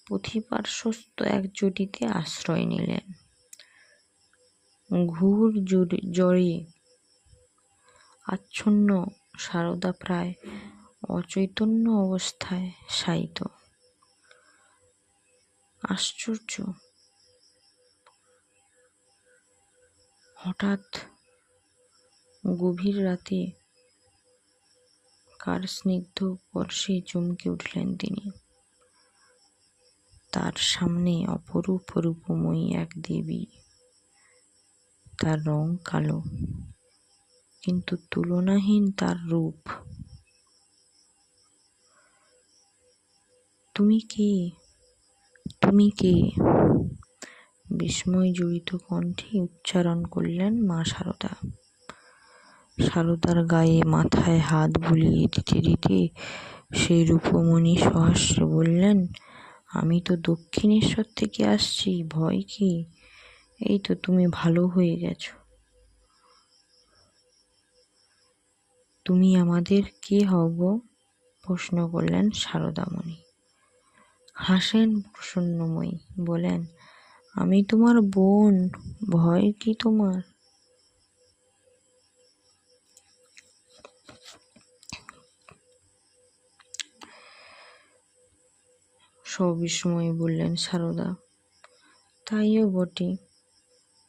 পথিপার্শ্বস্থ এক জুটিতে আশ্রয় নিলেন। ঘোর জ্বরে আচ্ছন্ন শারদা প্রায় অচৈতন্য অবস্থায় শায়িত। আশ্চর্য! হঠাৎ গভীর রাতে কার স্নিগ্ধ স্পর্শে চমকে উঠলেন তিনি। তার সামনে অপরূপ রূপময়ী এক দেবী। তার রং কালো, কিন্তু তুলনাহীন তার রূপ। তুমি কে? বিস্ময় জড়িত কণ্ঠে উচ্চারণ করলেন মা শারদা। শারদার গায়ে মাথায় হাত বুলিয়ে দিতে দিতে সেই রূপমণি সহাস্যে বললেন, আমি তো দক্ষিণেশ্বর থেকে আসছি, ভয় কি? এই তো তুমি ভালো হয়ে গেছ। তুমি আমাদের কে হও গো? প্রশ্ন করলেন শারদামণি। হাসেন প্রসন্নময়ী, বলেন, আমি তোমার বোন, ভয় কি তোমার? সবিস্ময়ে বললেন শারদা, তাইও বটে।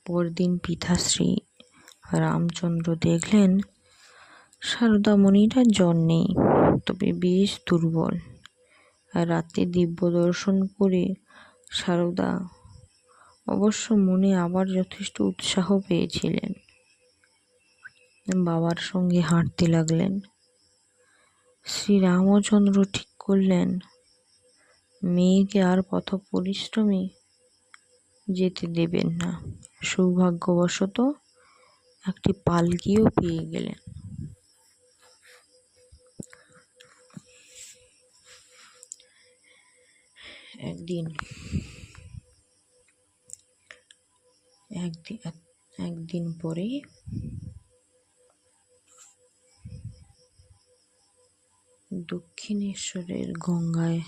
পরদিন পিতাশ্রী রামচন্দ্র দেখলেন শারদামণিটার জ্বর নেই, তবে বেশ দুর্বল। রাতে দিব্য দর্শন করে শারদা অবশ্য মনে আবার যথেষ্ট উৎসাহ পেয়েছিলেন। বাবার সঙ্গে হাঁটতে লাগলেন। শ্রীরামচন্দ্র ঠিক করলেন মেয়েকে আর পথ পরিশ্রমে যেতে দেবেন না। সৌভাগ্যবশত একটি পালকিও পেয়ে গেলেন। একদিন পরে দক্ষিণেশ্বরের গঙ্গায়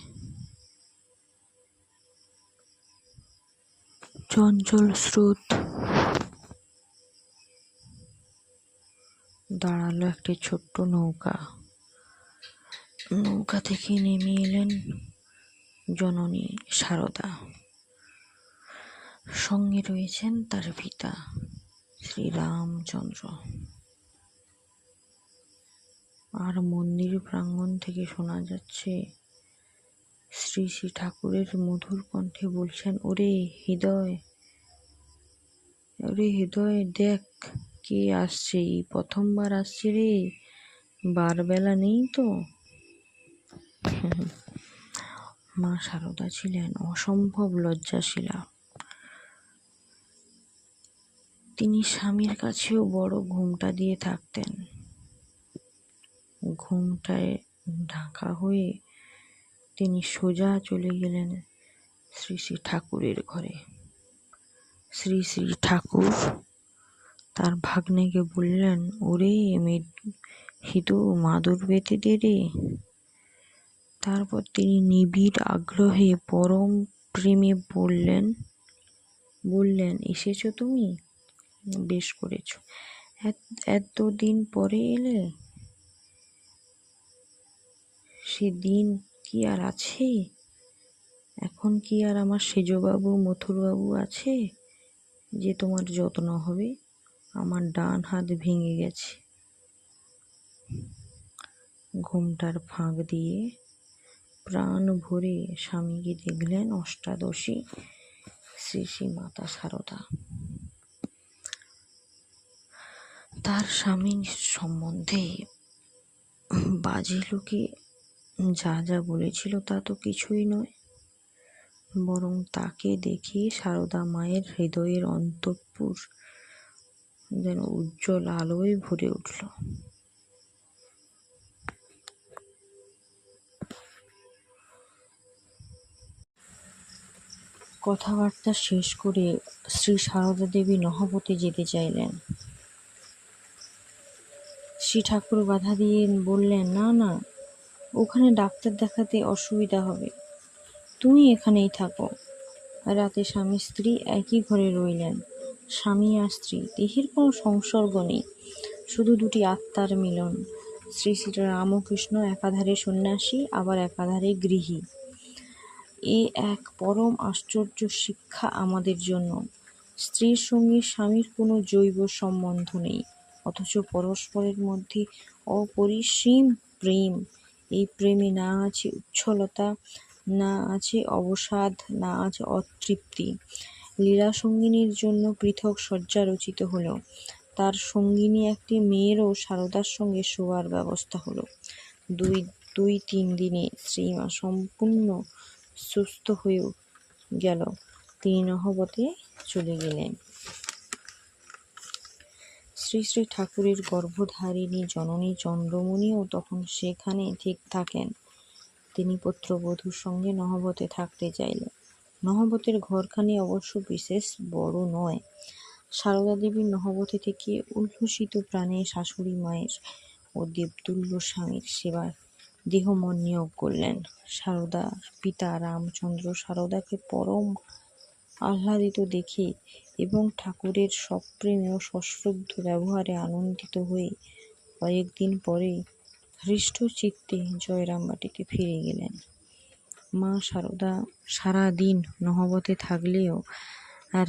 চঞ্চল স্রোত দাঁড়ালো একটি ছোট্ট নৌকা। নৌকা থেকে নেমে এলেন জননী সারদা। সঙ্গে রয়েছেন তার পিতা শ্রীরামচন্দ্র। আর মন্দির প্রাঙ্গণ থেকে শোনা যাচ্ছে শ্রী শ্রী ঠাকুরের মধুর কণ্ঠে বলছেন, ওরে হৃদয়, ওরে হৃদয়, দেখ কে আসছে, এই প্রথমবার আসছে রে, বারবেলা নেই তো। মা সারদা ছিলেন অসম্ভব লজ্জাশীলা। তিনি স্বামীর কাছেও বড় ঘোমটা দিয়ে থাকতেন। ঘোমটায় ঢাকা হয়ে তিনি সোজা চলে গেলেন শ্রী শ্রী ঠাকুরের ঘরে। শ্রী শ্রী ঠাকুর তার ভাগ্নেকে বললেন, ওরে হিতু মাদুর পেতে দে রে। তারপর তিনি নিবিড় আগ্রহে পরম প্রেমে বললেন, এসেছো তুমি, বেশ করেছ, এতদিন পরে এলে। সে দিন কি আর আছে? এখন কি আর আমার সেজবাবু মথুরবাবু আছে যে তোমার যত্ন হবে? আমার ডান হাত ভেঙে গেছে। ঘোমটার ফাঁক দিয়ে প্রাণ ভরে স্বামীকে দেখলেন অষ্টাদশী শ্রী শ্রী মাতা সারদা। তার স্বামীর সম্বন্ধে বাজে লোকে যা যা বলেছিল তা তো কিছুই নয়, বরং তাকে দেখে সারদা মায়ের হৃদয়ের অন্তঃপুর যেন উজ্জ্বল আলোয় ভরে উঠল। কথাবার্তা শেষ করে শ্রী সারদা দেবী নহবতে যেতে চাইলেন। শ্রী ঠাকুর বাধা দিয়ে বললেন, না না, ওখানে ডাক্তার দেখাতে অসুবিধা হবে, তুমি এখানেই থাকো। রাতে স্বামী স্ত্রী একই ঘরে রইলেন। স্বামী আর স্ত্রী, দেহের কোনো সংসর্গ নেই, শুধু দুটি আত্মার মিলন। শ্রী শ্রী রামকৃষ্ণ একাধারে সন্ন্যাসী, আবার একাধারে গৃহী। এ এক পরম আশ্চর্য শিক্ষা আমাদের জন্য। স্ত্রীর সঙ্গে স্বামীর কোনো জৈব সম্বন্ধ নেই, অথচ পরস্পরের মধ্যে অপরিসীম প্রেম। এই প্রেমে না আছে উচ্ছলতা, না আছে অবসাদ, না আছে অতৃপ্তি। লীলা সঙ্গিনীর জন্য পৃথক শয্যা রচিত হলো। তার সঙ্গিনী একটি মেয়েরও সারদার সঙ্গে শোয়ার ব্যবস্থা হলো। দুই তিন দিনে শ্রীমা সম্পূর্ণ সুস্থ হয়ে গেল। তিনি নহবতে চলে গেলেন। শ্রী শ্রী ঠাকুরের গর্ভধারিণী জননী চন্দ্রমণিও তখন সেখানে ঠিক থাকেন। তিনি পুত্রবধূর সঙ্গে নহবতে থাকতে চাইলেন। নহবতের ঘরখানি অবশ্য বিশেষ বড় নয়। সারদা দেবীর নহবতে থেকে উল্লসিত প্রাণে শাশুড়ি মায়ের ও দেবতুল্য স্বামীর সেবায় দেহমন নিয়োগ করলেন। সারদার পিতা রামচন্দ্র সারদাকে পরম আহ্লাদিত দেখে এবং ঠাকুরের সপ্রেমে ও সশ্রদ্ধ ব্যবহারে আনন্দিত হয়ে কয়েকদিন পরে হৃষ্ট চিত্তে জয়রামবাটিতে ফিরে গেলেন। মা সারদা সারা দিন নহবতে থাকলেও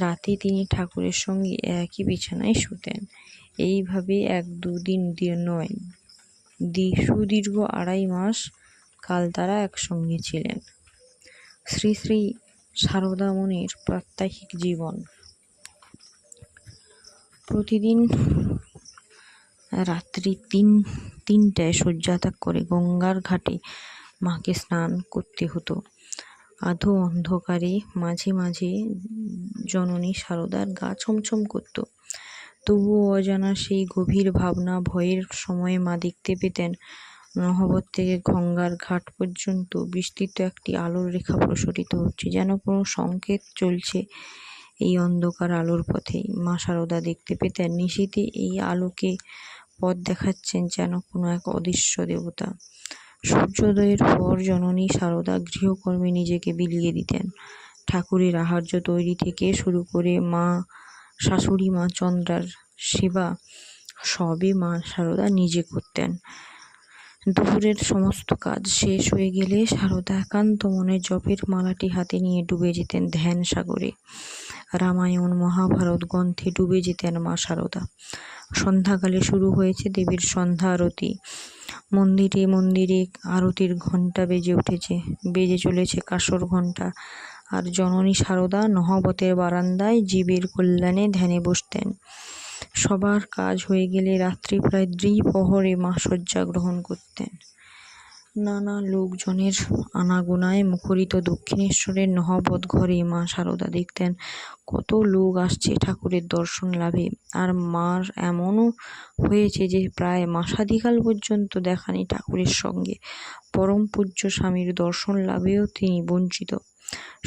রাতে তিনি ঠাকুরের সঙ্গে একই বিছানায় শুতেন। এইভাবে এক দুদিন নয়, সুদীর্ঘ 2.5 মাস কাল তারা একসঙ্গে ছিলেন। শ্রী শ্রী সারদামণির প্রাত্যহিক জীবন। প্রতিদিন রাত্রি 3টায় শয্যাত্যাগ করে গঙ্গার ঘাটে মাকে স্নান করতে হতো। আধো অন্ধকারে মাঝে মাঝে জননী সারদার গা ছমছম করত। তবুও অজানা সেই গভীর ভাবনা ভয়ের সময়ে মা দেখতে পেতেন নহবত থেকে গঙ্গার ঘাট পর্যন্ত বিস্তৃত একটি আলোর রেখা প্রসারিত হচ্ছে, যেন কোনো সংকেত চলছে এই অন্ধকার আলোর পথেই। মা সারদা দেখতে পেতেন নিশীথে এই আলোকে পথ দেখাচ্ছেন যেন কোনো এক অদৃশ্য দেবতা। সূর্যোদয়ের পর জননী সারদা গৃহকর্মে নিজেকে বিলিয়ে দিতেন। ঠাকুরের আহার্য তৈরি থেকে শুরু করে শাশুড়ি মা চন্দ্রার সেবা সবই মা সারদা নিজে করতেন। দুপুরের সমস্ত কাজ শেষ হয়ে গেলে সারদা একান্ত মনে জপের মালাটি হাতে নিয়ে ডুবে যেতেন ধ্যান সাগরে। রামায়ণ মহাভারত গ্রন্থে ডুবে যেতেন মা সারদা। সন্ধ্যাকালে শুরু হয়েছে দেবীর সন্ধ্যা আরতি। মন্দিরে মন্দিরে আরতির ঘণ্টা বেজে চলেছে কাসর ঘণ্টা। আর জননী সারদা নহবতের বারান্দায় জীবের কল্যাণে ধ্যানে বসতেন। সবার কাজ হয়ে গেলে রাত্রি প্রায় দ্বিপ্রহরে মা শয্যা গ্রহণ করতেন। নানা লোকজনের আনাগোনায় মুখরিত দক্ষিণেশ্বরের নহবত ঘরে মা সারদা দেখতেন কত লোক আসছে ঠাকুরের দর্শন লাভে। আর মার এমনও হয়েছে যে প্রায় মাসাদিকাল পর্যন্ত দেখা নেই ঠাকুরের সঙ্গে। পরম পূজ্য স্বামীর দর্শন লাভেও তিনি বঞ্চিত।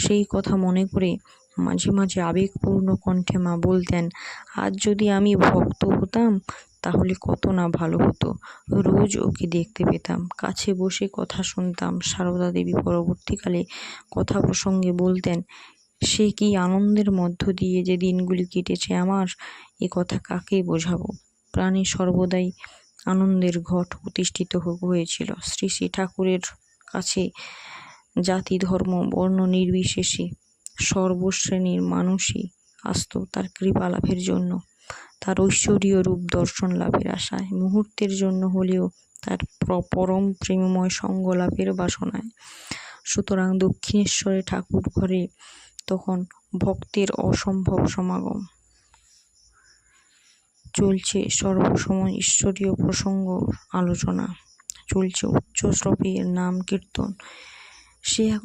সেই কথা মনে করে মাঝে মাঝে আবেগপূর্ণ কণ্ঠে মা বলতেন, আজ যদি আমি ভক্ত হতাম তাহলে কত না ভালো হতো। রোজ ওকে দেখতে পেতাম, কাছে বসে কথা শুনতাম। সারদা দেবী পরবর্তীকালে কথা প্রসঙ্গে বলতেন, সে কি আনন্দের মধ্য দিয়ে যে দিনগুলি কেটেছে আমার, এ কথা কাকে বোঝাবো। প্রাণে সর্বদাই আনন্দের ঘট প্রতিষ্ঠিত হয়েছিল। শ্রী শ্রী ঠাকুরের কাছে জাতি ধর্ম বর্ণ নির্বিশেষে সর্বশ্রেণীর মানুষই আসত তার কৃপা লাভের জন্য, তার ঐশ্বরীয় রূপ দর্শন লাভের আশায়, মুহূর্তের জন্য হলেও তার পরম প্রেমময় সঙ্গ লাভের বাসনায়। সুতরাং দক্ষিণেশ্বরে ঠাকুর ঘরে তখন ভক্তের অসম্ভব সমাগম। চলছে সর্বসময় ঈশ্বরীয় প্রসঙ্গ আলোচনা, চলছে উচ্চস্রবের নাম কীর্তন। সে এক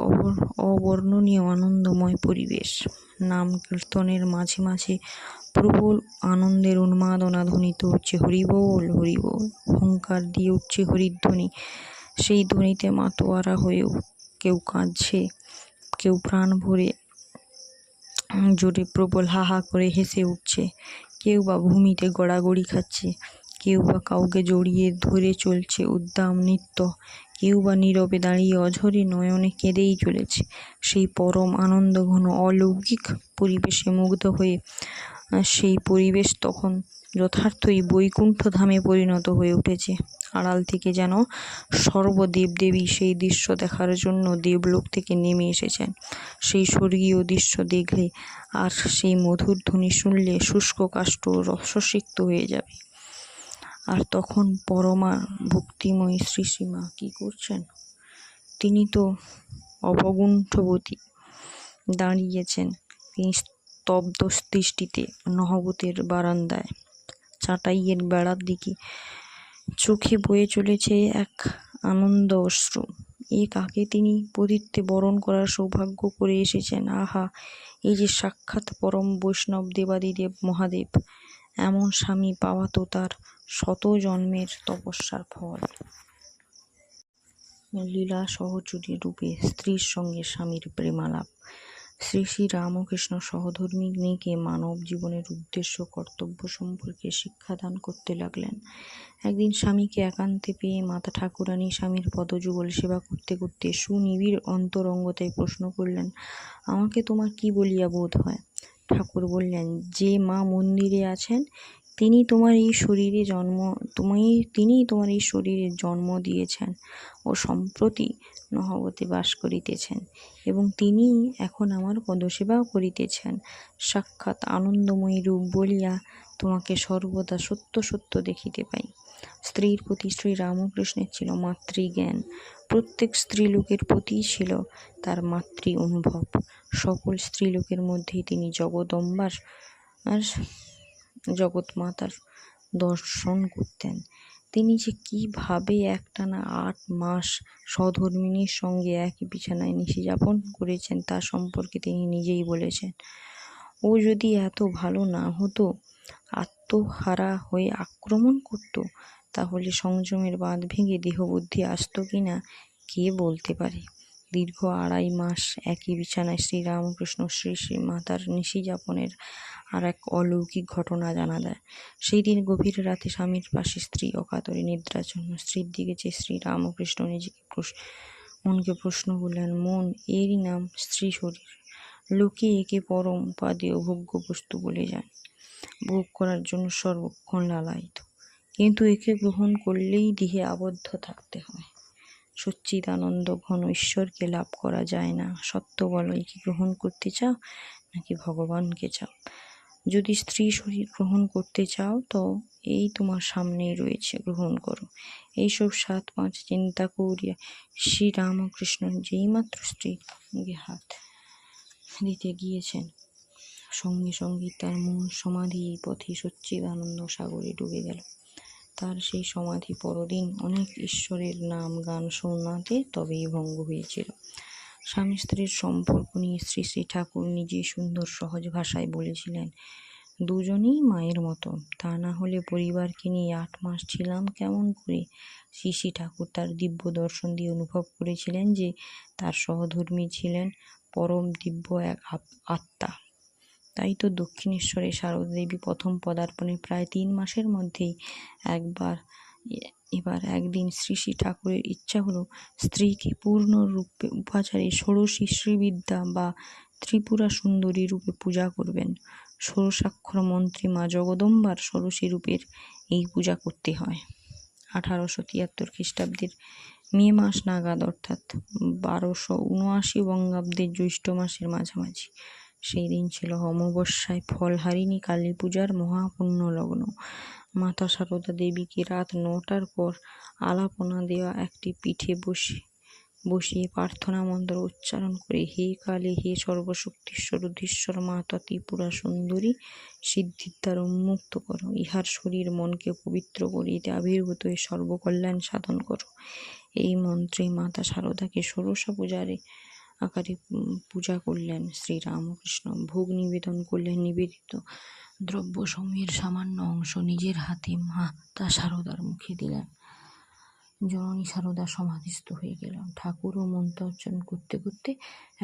অবর্ণনীয় আনন্দময় পরিবেশ। নাম কীর্তনের মাঝে মাঝে প্রবল আনন্দের উন্মাদনা ধ্বনিত হচ্ছে হরিবোল হরিবোল। হুঙ্কার দিয়ে উঠছে হরিধ্বনি। সেই ধ্বনিতে মাতোয়ারা হয়েও কেউ কাঁদছে, কেউ প্রাণ ভরে জোরে প্রবল হাহা করে হেসে উঠছে, কেউ বা ভূমিতে গড়াগড়ি খাচ্ছে, কেউ বা কাউকে জড়িয়ে ধরে চলছে উদ্দাম নৃত্য, কেউ বা নীরবে দাঁড়িয়ে অঝরে নয়নে কেঁদেই চলেছে। সেই পরম আনন্দঘন অলৌকিক পরিবেশে মুগ্ধ হয়ে সেই পরিবেশ তখন যথার্থই বৈকুণ্ঠ ধামে পরিণত হয়ে উঠেছে। আড়াল থেকে যেন সর্বদেবদেবী সেই দৃশ্য দেখার জন্য দেবলোক থেকে নেমে এসেছেন। সেই স্বর্গীয় দৃশ্য দেখলে আর সেই মধুর ধ্বনি শুনলে শুষ্ক কাষ্ঠ রসসিক্ত হয়ে যাবে। আর তখন পরমা ভক্তিময়ী শ্রী শ্রীমা কি করছেন? তিনি তো অবগুণ্ঠবতী দাঁড়িয়েছেন। তিনি স্তব্ধ দৃষ্টিতে নহবতের বারান্দায় চাটাইয়ের বেড়ার দিকে চোখে বয়ে চলেছে এক আনন্দ অশ্রু। এ কাকে তিনি পতিত্বে বরণ করার সৌভাগ্য করে এসেছেন। আহা, এই যে সাক্ষাৎ পরম বৈষ্ণব দেবাদিদেব মহাদেব। এমন স্বামী পাওয়া তো তার শত জন্মের তপস্যার ফল। লীলা সহচরী রূপে স্ত্রীর সঙ্গে স্বামীর প্রেমালাপ। শ্রী শ্রী রামকৃষ্ণ সহধর্মিণীকে মানব জীবনের উদ্দেশ্য কর্তব্য সম্পর্কে শিক্ষাদান করতে লাগলেন। একদিন স্বামীকে একান্তে পেয়ে মাতা ঠাকুরানী স্বামীর পদযুগল সেবা করতে করতে সুনিবিড় অন্তরঙ্গতায় প্রশ্ন করলেন, আমাকে তোমার কি বলিয়া বোধ হয়? ঠাকুর বললেন, যে মা মন্দিরে আছেন তিনিই তোমার এই শরীরে জন্ম দিয়েছেন ও সম্প্রতি নহবতে বাস করিতেছেন, এবং তিনিই এখন আমার পদসেবাও করিতেছেন। সাক্ষাৎ আনন্দময়ী রূপ বলিয়া তোমাকে সর্বদা সত্য সত্য দেখিতে পাই। স্ত্রীর প্রতি শ্রী রামকৃষ্ণের ছিল মাতৃজ্ঞান। প্রত্যেক স্ত্রীলোকের প্রতি ছিল তার মাতৃ অনুভব। সকল স্ত্রীলোকের মধ্যেই তিনি জগদম্বার আর জগৎমাতার দর্শন করতেন। তিনি যে কিভাবে একটানা 8 মাস সহধর্মিণীর সঙ্গে একই বিছানায় নিশিযাপন করেছেন তা সম্পর্কে তিনি নিজেই বলেছেন। ও যদি এত ভালো না হতো, আত্মহারা হয়ে আক্রমণ করত, তাহলে সংযমের বাঁধ ভেঙে দেহবুদ্ধি আসত কিনা কে বলতে পারে। দীর্ঘ 2.5 মাস একই বিছানায় শ্রীরামকৃষ্ণ শ্রী শ্রী মাতার নিশিযাপনের আর এক অলৌকিক ঘটনা জানা যায়। সেই দিন গভীর রাতে স্বামীর পাশে স্ত্রী অকাতরে নিদ্রার জন্য স্ত্রীর দিকে চেয়ে শ্রীরামকৃষ্ণ মনকে প্রশ্ন করলেন, মন, এরই নাম স্ত্রী শরীর। লোকে একে পরম উপাদেয় ভোগ্য বস্তু বলে যায়, ভোগ করার জন্য সর্বক্ষণ লালায়িত। কিন্তু একে গ্রহণ করলেই দেহে আবদ্ধ থাকতে হয়। সচ্চিদানন্দ ঘন ঈশ্বরকে লাভ করা যায় না। সত্য বলো, একে গ্রহণ করতে চাও নাকি ভগবানকে চাও? যদি স্ত্রী শরীর গ্রহণ করতে চাও তো এই তোমার সামনেই রয়েছে, গ্রহণ করো। এইসব 7-5 চিন্তা করিয়া শ্রীরামকৃষ্ণ যেইমাত্র স্ত্রীর সঙ্গে হাত দিতে গিয়েছেন, সঙ্গে সঙ্গে তার মন সমাধি এই পথে সচ্চিদানন্দ সাগরে ডুবে গেল। তার সেই সমাধি পরদিন অনেক ঈশ্বরের নাম গান শোনাতে তবেই ভঙ্গ হয়েছিল। স্বামী স্ত্রীর সম্পর্ক নিয়ে শ্রী শ্রী ঠাকুর নিজে সুন্দর সহজ ভাষায় বলেছিলেন, দুজনেই মায়ের মতো, তা না হলে পরিবারকে নিয়ে 8 মাস ছিলাম কেমন করে? শ্রী শ্রী ঠাকুর তার দিব্য দর্শন দিয়ে অনুভব করেছিলেন যে তার সহধর্মী ছিলেন পরম দিব্য এক আত্মা। তাই তো দক্ষিণেশ্বরে শারদা দেবী প্রথম পদার্পণের প্রায় 3 মাসের মধ্যেই এবার একদিন শ্রী শ্রী ঠাকুরের ইচ্ছা হলো স্ত্রীকে পূর্ণ রূপে উপাচারে ষোড়শী শ্রীবিদ্যা বা ত্রিপুরা সুন্দরী রূপে পূজা করবেন। ষোড়শাক্ষর মন্ত্রী মা জগদম্বার ষোড়শী রূপের এই পূজা করতে হয়। 1873 খ্রিস্টাব্দের মে মাস নাগাদ, অর্থাৎ 1279 বঙ্গাব্দের জ্যৈষ্ঠ মাসের মাঝামাঝি। সেই দিন ছিল অমাবস্যায় ফলহারিণী কালী পূজার মহাপুণ্য লগ্ন। মাতা সারদা দেবীকে রাত 9টার পর আলাপনা দেওয়া একটি পীঠে বসিয়ে প্রার্থনা মন্ত্র উচ্চারণ করে, হে কালী, হে সর্বশক্তিশ্বর ধীশ্বর মাতা ত্রিপুরা সুন্দরী, সিদ্ধির দ্বার উন্মুক্ত করো, ইহার শরীর মনকে পবিত্র করিতে আবির্ভূত হয়ে সর্বকল্যাণ সাধন করো। এই মন্ত্রে মাতা সারদাকে ষোড়শা পূজারে আকারে পূজা করলেন। শ্রীরামকৃষ্ণ ভোগ নিবেদন করলেন। নিবেদিত দ্রব্যসমূহের সামান্য অংশ নিজের হাতে মাতা সারদার মুখে দিলেন। জননী সারদা সমাধিস্থ হয়ে গেলেন। ঠাকুরও মন্ত্রোচ্চারণ করতে করতে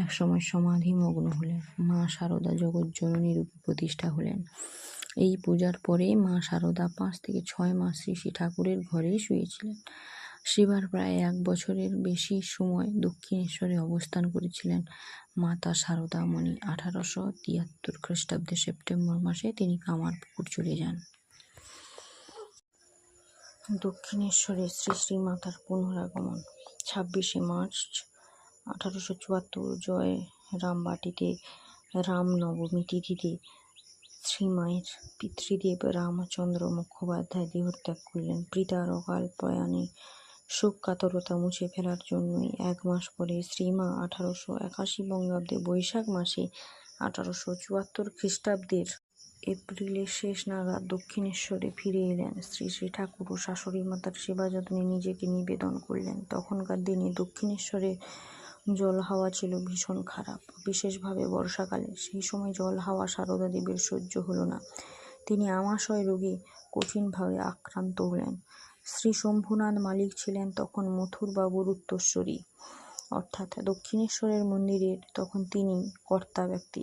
একসময় সমাধিমগ্ন হলেন। মা সারদা জগৎ জননী রূপে প্রতিষ্ঠা হলেন। এই পূজার পরে মা সারদা 5 থেকে 6 মাস শ্রী শ্রী ঠাকুরের ঘরেই শুয়েছিলেন। সেবার প্রায় 1 বছরের বেশি সময় দক্ষিণেশ্বরে অবস্থান করেছিলেন মাতা সারদা মণি। 1873 খ্রিস্টাব্দের সেপ্টেম্বর মাসে তিনি কামারপুকুর চলে যান। দক্ষিণেশ্বরে শ্রী শ্রী মাতার পুনরাগমন। 26শে মার্চ 1874 জয় রামবাটিতে রামনবমী তিথিতে শ্রীমায়ের পিতৃদেব রামচন্দ্র মুখোপাধ্যায় দেহত্যাগ করলেন। পিতার অকাল প্রয়াণে শোক কাতরতা মুছে ফেলার জন্যই 1 মাস পরে শ্রীমা 1881 বঙ্গাব্দে বৈশাখ মাসে 1874 খ্রিস্টাব্দের এপ্রিলের শেষ নাগাদ দক্ষিণেশ্বরে ফিরে এলেন। শ্রী শ্রী ঠাকুর ও শাশুড়ি মাতার সেবা যত্নে নিজেকে নিবেদন করলেন। তখনকার দিনে দক্ষিণেশ্বরের জল হাওয়া ছিল ভীষণ খারাপ, বিশেষভাবে বর্ষাকালে। সেই সময় জল হাওয়া সারদা দেবীর সহ্য হলো না। তিনি আমাশয় রোগে কঠিনভাবে আক্রান্ত হলেন। শ্রী শম্ভুনাথ মালিক ছিলেন তখন মথুরবাবুর উত্তরসূরি, অর্থাৎ দক্ষিণেশ্বরের মন্দিরের তখন তিনি কর্তা ব্যক্তি।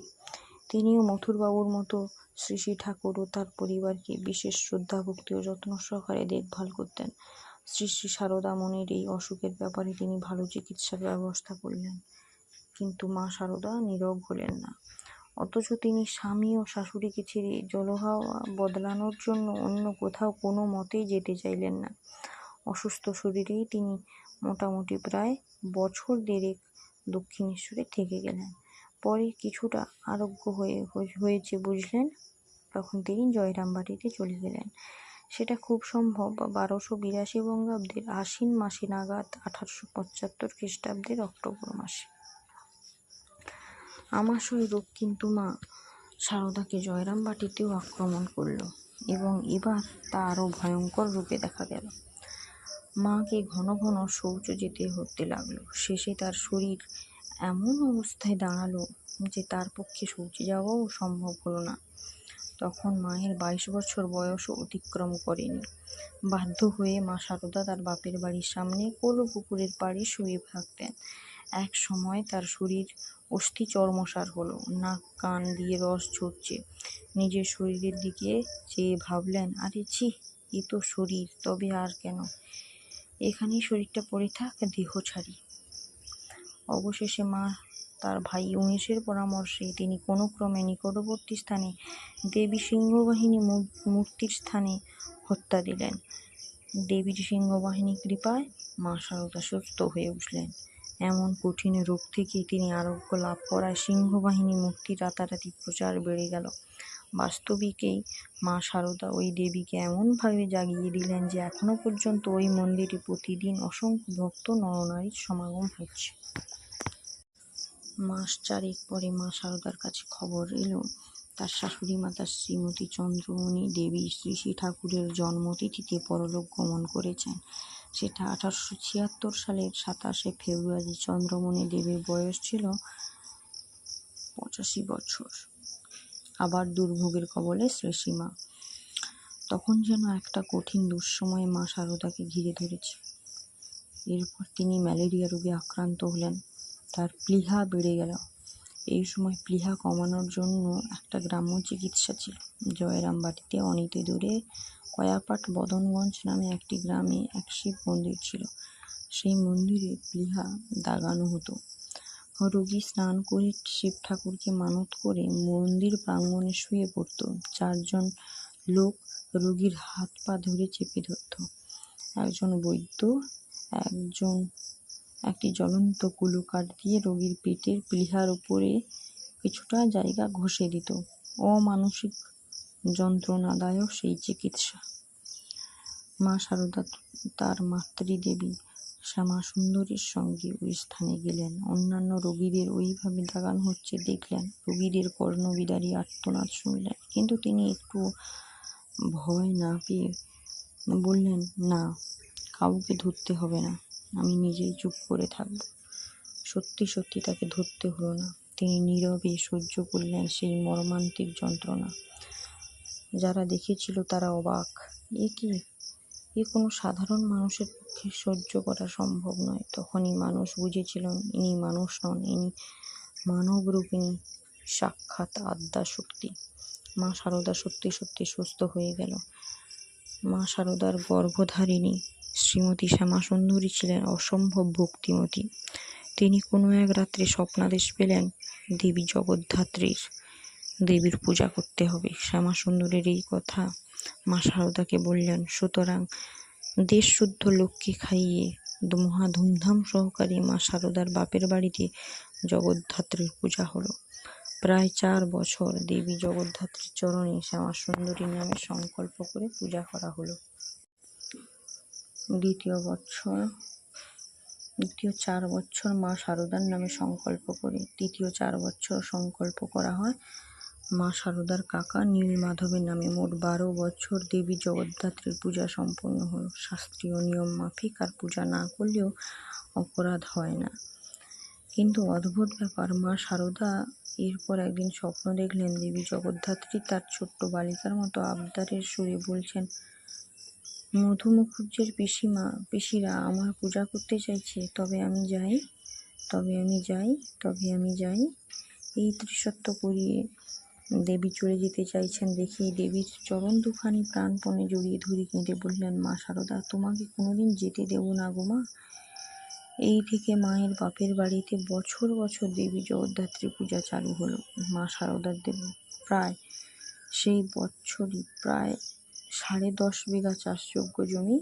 তিনিও মথুরবাবুর মতো শ্রী শ্রী ঠাকুর ও তার পরিবারকে বিশেষ শ্রদ্ধা ভক্তি ও যত্ন সহকারে দেখভাল করতেন। শ্রী শ্রী সারদা মনির এই অসুখের ব্যাপারে তিনি ভালো চিকিৎসার ব্যবস্থা করলেন, কিন্তু মা সারদা নীরব হলেন না। অথচ তিনি স্বামী ও শাশুড়িকে ছেড়ে জলহাওয়া বদলানোর জন্য অন্য কোথাও কোনো মতেই যেতে চাইলেন না। অসুস্থ শরীরেই তিনি মোটামুটি প্রায় 1.5 বছর দক্ষিণেশ্বরে থেকে গেলেন। পরে কিছুটা আরোগ্য হয়েছে বুঝলেন, তখন তিনি জয়রামবাটিতে চলে গেলেন। সেটা খুব সম্ভব 1282 বঙ্গাব্দের আশ্বিন মাসে নাগাদ, 1875 খ্রিস্টাব্দের অক্টোবর মাসে। আমাশয় রোগ কিন্তু মা সারদাকে জয়রামবাটিতেও আক্রমণ করল, এবং এবার তা আরও ভয়ঙ্কর রূপে দেখা গেল। মাকে ঘন ঘন শৌচ যেতে হতে লাগলো। শেষে তার শরীর এমন অবস্থায় দাঁড়ালো যে তার পক্ষে শৌচে যাওয়াও সম্ভব হলো না। তখন মায়ের 22 বছর বয়সও অতিক্রম করেনি। বাধ্য হয়ে মা সারদা তার বাপের বাড়ির সামনে কোলপুকুরের পাড়ে শুয়ে থাকতেন। এক সময় তার শরীর অস্থি চর্মসার হলো, নাক কান দিয়ে রস ঝরছে। নিজের শরীরের দিকে চেয়ে ভাবলেন, আরে ছি, এ তো শরীর, তবে আর কেন, এখানেই শরীরটা পড়ে থাক, দেহ ছাড়ি। অবশেষে মা তার ভাই উমেশের পরামর্শে তিনি কোনো ক্রমে নিকটবর্তী স্থানে দেবী সিংহবাহিনী মূর্তির স্থানে হত্যা দিলেন। দেবীর সিংহবাহিনী কৃপায় মা সারদা সুস্থ হয়ে উঠলেন। এমন কঠিন রোগ থেকে তিনি আরোগ্য লাভ করায় সিংহবাহিনী মুক্তির রাতারাতি প্রচার বেড়ে গেল। বাস্তবিকেই মা সারদা ওই দেবীকে এমনভাবে জাগিয়ে দিলেন যে এখনো পর্যন্ত ওই মন্দিরে প্রতিদিন অসংখ্য ভক্ত নরনারীর সমাগম হচ্ছে। মাস চারেক পরে মা সারদার কাছে খবর এলো তার শাশুড়ি মাতা শ্রীমতী চন্দ্রমণি দেবী শ্রী শ্রী ঠাকুরের জন্মতিথিতে পরলোক গমন করেছেন। সেটা 1876 সালের 27শে ফেব্রুয়ারি। চন্দ্রমণি দেবীর বয়স ছিল 85 বছর। আবার দুর্ভোগের কবলে শ্রীসীমা। তখন যেন একটা কঠিন দুঃসময়ে মা সারদাকে ঘিরে ধরেছে। এরপর তিনি ম্যালেরিয়া রোগে আক্রান্ত হলেন। তার প্লীহা বেড়ে গেল। এই সময় প্লীহা কমানোর জন্য একটা গ্রাম্য চিকিৎসা ছিল। জয়রামবাটিতে অনীতে দূরে কয়াপাট বদনগঞ্জ নামে একটি গ্রামে এক শিব মন্দির ছিল। সেই মন্দিরে প্লীহা দাগানো হতো। রোগী স্নান করে শিব ঠাকুরকে মানত করে মন্দির প্রাঙ্গণে শুয়ে পড়ত। 4 জন লোক রোগীর হাত পা ধরে চেপে ধরত। একজন বৈদ্য একটি জ্বলন্ত কুলো কাঠ দিয়ে রোগীর পেটের প্লীহার উপরে কিছুটা জায়গা ঘষে দিত। অমানসিক যন্ত্রণাদায়ক সেই চিকিৎসা। মা সারদা তার মাতৃদেবী শ্যামা সুন্দরীর সঙ্গে ওই স্থানে গেলেন। অন্যান্য রোগীদের ওইভাবে দাগানো হচ্ছে দেখলেন। রোগীদের কর্ণবিদারী আর্তনাদ শুনলেন, কিন্তু তিনি একটু ভয় না পেয়ে বললেন, না, কাউকে ধরতে হবে না, আমি নিজেই চুপ করে থাকব। সত্যি সত্যি তাকে ধরতে হলো না। তিনি নীরবে সহ্য করলেন সেই মর্মান্তিক যন্ত্রণা। যারা দেখেছিল তারা অবাক। এ কোনো সাধারণ মানুষের পক্ষে সহ্য করা সম্ভব নয়। তখনই মানুষ বুঝেছিলেন ইনি মানুষ নন, ইনি মানবরূপিণী সাক্ষাৎ আদ্যাশক্তি। মা সারদা সত্যি সত্যি সুস্থ হয়ে গেল। মা সারদার গর্ভধারিণী শ্রীমতী শ্যামা সুন্দরী ছিলেন অসম্ভব ভক্তিমতী। তিনি কোনো এক রাত্রে স্বপ্নাদেশ পেলেন দেবী জগদ্ধাত্রীর। দেবীর পূজা করতে হবে। শ্যামা সুন্দরীর এই কথা মা সারদাকে বললেন। সুতরাং দেশ শুদ্ধ লোককে খাইয়ে মহা ধুমধাম সহকারে মা সারদার বাপের বাড়িতে জগদ্ধাত্রীর পূজা হলো। প্রায় 4 বছর দেবী জগদ্ধাত্রীর চরণে শ্যামা সুন্দরী নামে সংকল্প করে পূজা করা হলো। দ্বিতীয় 4 বছর মা সারদার নামে সংকল্প করে তৃতীয় 4 বছর সংকল্প করা হয় মা সারদার কাকা নীলমাধবের নামে। মোট 12 বছর দেবী জগদ্ধাত্রীর পূজা সম্পন্ন হল। শাস্ত্রীয় নিয়ম মাফিক আর পূজা না করলেও অপরাধ হয় না। কিন্তু অদ্ভুত ব্যাপার, মা সারদা এরপর একদিন স্বপ্ন দেখলেন দেবী জগদ্ধাত্রী তার ছোট্ট বালিকার মতো আবদারের সুরে বলছেন, মধু মুখুজ্জের পিসিরা আমার পূজা করতে চাইছে, তবে আমি যাই। এই ত্রিসত্য করিয়ে দেবী চলে যেতে চাইছেন দেখেই দেবীর চরণ দুখানি প্রাণপণে জড়িয়ে ধরে কেঁদে বললেন, মা সারদা, তোমাকে কোনোদিন যেতে দেব না গো মা। এই থেকে মায়ের বাপের বাড়িতে বছর বছর দেবী জগদ্ধাত্রী পূজা চালু হলো। মা সারদার দেব সেই বছরই প্রায় 10.5 বিঘা চাষযোগ্য জমি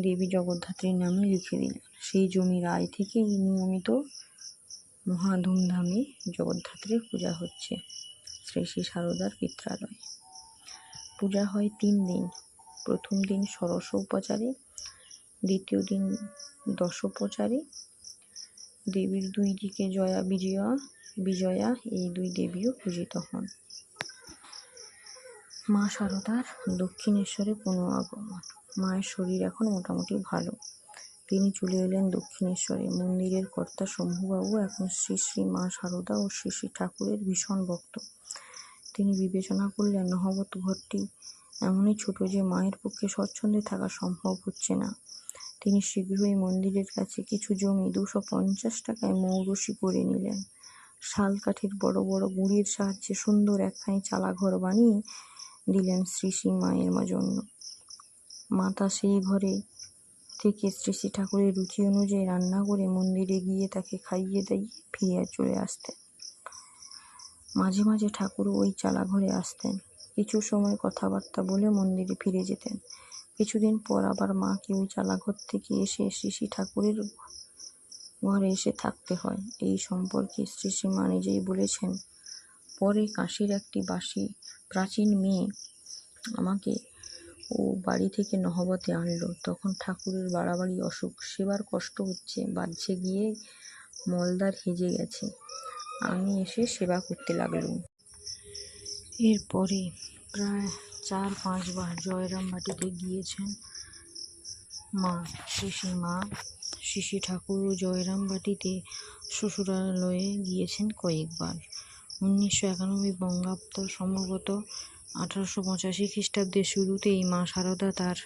দেবী জগদ্ধাত্রীর নামে লিখে দিলেন। সেই জমির আয় থেকেই নিয়মিত মহা ধুমধামে জগদ্ধাত্রীর পূজা হচ্ছে। শ্রী শ্রী সারদার পিত্রালয়। পূজা হয় 3 দিন। প্রথম দিন ষোড়শোপচারে, দ্বিতীয় দিন দশোপচারে। দেবীর 2 দিকে জয়া বিজয়া এই 2 দেবীও পূজিত হন। মা সারদার দক্ষিণেশ্বরে পুনঃআগমন। মায়ের শরীর এখন মোটামুটি ভালো। তিনি চলে এলেন দক্ষিণেশ্বরে। মন্দিরের কর্তা শম্ভুবাবু এখন শ্রী শ্রী মা সারদা ও শ্রী শ্রী ঠাকুরের ভীষণ ভক্ত। তিনি বিবেচনা করলেন নহবত ঘরটি এমনই ছোট যে মায়ের পক্ষে স্বচ্ছন্দে থাকা সম্ভব হচ্ছে না। তিনি শীঘ্রই মন্দিরের কাছে কিছু জমি 250 টাকায় মৌরসি করে নিলেন। শাল কাঠের বড় বড় গুঁড়ির সাহায্যে সুন্দর একখানি চালাঘর বানিয়ে দিলেন শ্রী শ্রী মায়ের জন্য। মাতা সেই ঘরে থেকে শ্রী শ্রী ঠাকুরের রুচি অনুযায়ী রান্না করে মন্দিরে গিয়ে তাকে খাইয়ে দিয়ে ফিরে চলে আসতেন। মাঝে মাঝে ঠাকুরও ওই চালাঘরে আসতেন। কিছু সময় কথাবার্তা বলে মন্দিরে ফিরে যেতেন। কিছুদিন পর আবার মাকে ওই চালাঘর থেকে এসে শ্রী ঠাকুরের ঘরে এসে থাকতে হয়। এই সম্পর্কে শ্রীমা নিজেই বলেছেন, পরে কাশীর একটি প্রাচীন মেয়ে আমাকে ও বাড়ি থেকে নহবতে আনলো। তখন ঠাকুরের বাড়াবাড়ি অসুখ, সেবার কষ্ট হচ্ছে, বাহ্যে গিয়ে মলদার হেজে গেছে। আমি এসে সেবা করতে লাগলুম। এরপরে প্রায় 4-5 বার জয়রামবাটিতে গিয়েছেন মা। শ্রীমা শ্রী ঠাকুরও জয়রামবাটিতে শ্বশুরালয়ে গিয়েছেন কয়েকবার। 1991 বঙ্গাব্দ, সম্ভবত 1885 খ্রিস্টাব্দের শুরুতেই মা সারদা তার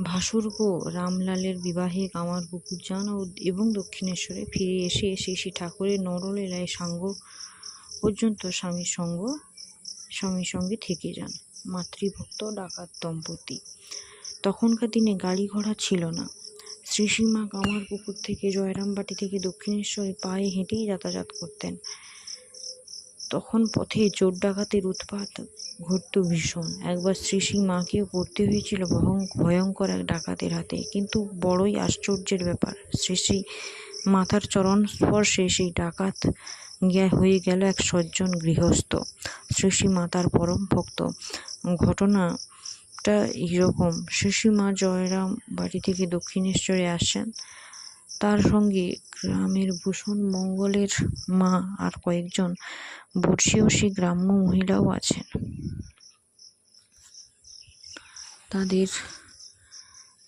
ভাসুরপো রামলালের বিবাহে কামারপুকুর যান এবং দক্ষিণেশ্বরে ফিরে এসে শ্রী ঠাকুরের নরলীলায় সাঙ্গ পর্যন্ত স্বামীর সঙ্গে থেকে যান। মাতৃভক্ত ডাকাত দম্পতি। তখনকার দিনে গাড়ি ঘোড়া ছিল না। শ্রীমা কামারপুকুর থেকে জয়রামবাটি থেকে দক্ষিণেশ্বরে পায়ে হেঁটেই যাতায়াত করতেন। তখন পথে চোর ডাকাতের উৎপাত ঘটত ভীষণ। একবার মাকেও পড়তে হয়েছিল ভয়ঙ্কর এক ডাকাতের হাতে। কিন্তু বড়ই আশ্চর্যের ব্যাপার, মাতার চরণ স্পর্শে সেই ডাকাত হয়ে গেল এক সজ্জন গৃহস্থ। মাতার পরম ভক্ত। ঘটনাটা এইরকম, মা জয়রামবাটি থেকে দক্ষিণেশ্বরে আসেন। তার সঙ্গে গ্রামের ভূষণ মঙ্গলের মা আর কয়েকজন বর্ষীয়সী গ্রাম্য মহিলাও আছেন।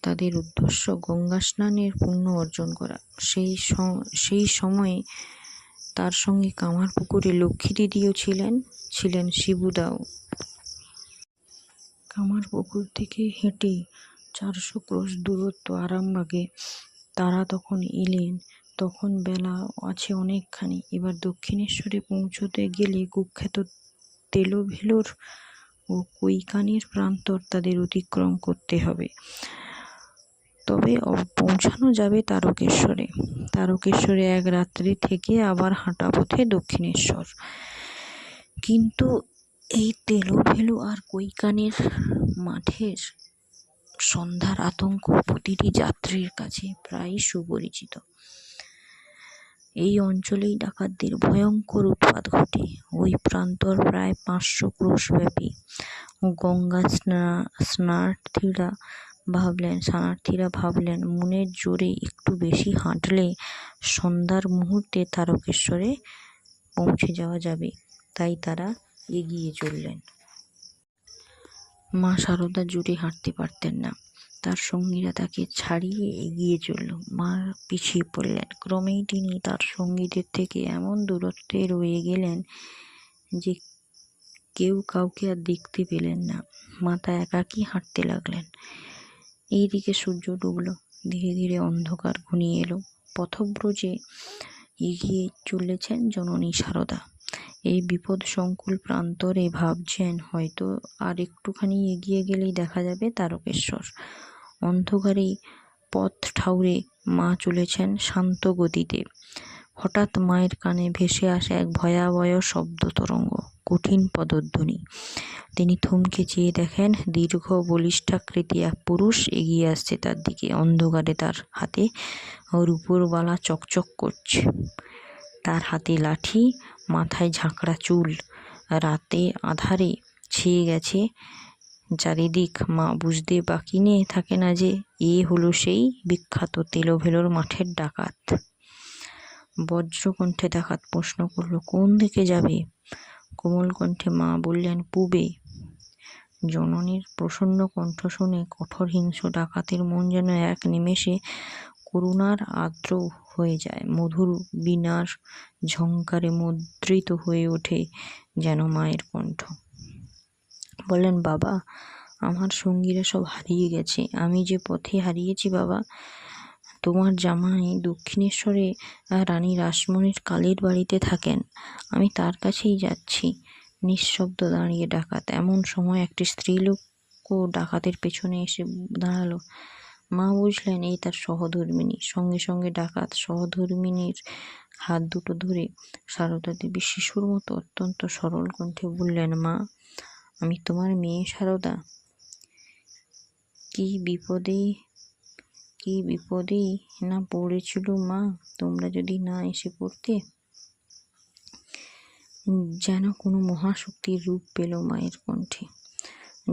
তাদের উদ্দেশ্য গঙ্গা স্নানের পুণ্য অর্জন করা। সেই সময়ে তার সঙ্গে কামারপুকুরে লক্ষ্মী দিদিও ছিলেন শিবুদাও। কামারপুকুর থেকে হেঁটে 400 ক্রোশ দূরত্ব আরামবাগে তারা তখন এলেন। তখন বেলা আছে অনেকখানি। এবার দক্ষিণেশ্বরে পৌঁছতে গেলে কুখ্যাত তেলোভেলোর ও কৈকানির প্রান্তর তাদের অতিক্রম করতে হবে। তবে পৌঁছানো যাবে তারকেশ্বরে 1 রাত্রি থেকে আবার হাঁটা পথে দক্ষিণেশ্বর। কিন্তু এই তেলোভেলো আর কৈকানির মাঠের সন্ধ্যার আতঙ্ক প্রতিটি যাত্রীর কাছে প্রায় সুপরিচিত। এই অঞ্চলেই ডাকাতদের ভয়ঙ্কর উৎপাত ঘটে। ওই প্রান্তর প্রায় 500 ক্রোশ ব্যাপী। গঙ্গা স্নানার্থীরা ভাবলেন মনের জোরে একটু বেশি হাঁটলে সন্ধ্যার মুহূর্তে তারকেশ্বরে পৌঁছে যাওয়া যাবে। তাই তারা এগিয়ে চললেন। মা সারদা জোরে হাঁটতে পারতেন না। তার সঙ্গীরা তাকে ছাড়িয়ে এগিয়ে চলল। মা পিছিয়ে পড়লেন। ক্রমেই তিনি তার সঙ্গীদের থেকে এমন দূরত্বে রয়ে গেলেন যে কেউ কাউকে আর দেখতে পেলেন না। মাতা একাকী হাঁটতে লাগলেন। এইদিকে সূর্য ডুবল। ধীরে ধীরে অন্ধকার ঘনিয়ে এলো। পথব্রজে এগিয়ে চলেছেন জননী সারদা। এই বিপদসংকুল প্রান্তরে ভাবছেন হয়তো আর একটুখানি এগিয়ে গেলেই দেখা যাবে তারকেশ্বর। অন্ধকারেই পথ ঠাউরে মা চলেছেন শান্ত গতিতে। হঠাৎ মায়ের কানে ভেসে আসে এক ভয়াবহ শব্দ তরঙ্গ, কঠিন পদধ্বনি। তিনি থমকে চেয়ে দেখেন দীর্ঘ বলিষ্ঠাকৃতি এক পুরুষ এগিয়ে আসছে তার দিকে। অন্ধকারে তার হাতে রূপোর বালা চকচক করছে। তার হাতে লাঠি, মাথায় ঝাঁকড়া চুল, রাতে আধারে ছেয়ে গেছে চারিদিক। মা বুঝতে বাকি থাকে না যে এ হলো সেই বিখ্যাত তেলোভেলোর মাঠের ডাকাত। বজ্রকণ্ঠে ডাকাত প্রশ্ন করল, কোন দিকে যাবে? কোমল কণ্ঠে মা বললেন, পূবে। জননীর প্রসন্ন কণ্ঠ শুনে কঠোর হিংস্র ডাকাতের মন যেন এক নিমেষে করুণার আর্দ্র হয়ে যায়। মধুর বীণার ঝঙ্কারে মুদ্রিত হয়ে ওঠে যেন মায়ের কণ্ঠ। বললেন, বাবা, আমার সঙ্গীরা সব হারিয়ে গেছে। আমি যে পথে হারিয়েছি বাবা। তোমার জামাই দক্ষিণেশ্বরে রানী রাসমণির কালীর বাড়িতে থাকেন। আমি তার কাছেই যাচ্ছি। নিঃশব্দ দাঁড়িয়ে ডাকাত। এমন সময় একটি স্ত্রীলোকও ডাকাতের পেছনে এসে দাঁড়ালো। মা বুঝলেন এই তার সহধর্মিণী। সঙ্গে সঙ্গে ডাকাত সহধর্মিণীর হাত দুটো ধরে সারদা দেবী শিশুর মতো অত্যন্ত সরল কণ্ঠে বললেন, মা, আমি তোমার মেয়ে সারদা। কি বিপদেই না পড়েছিল মা, তোমরা যদি না এসে পড়তে। যেন কোনো মহাশক্তির রূপ পেল মায়ের কণ্ঠে।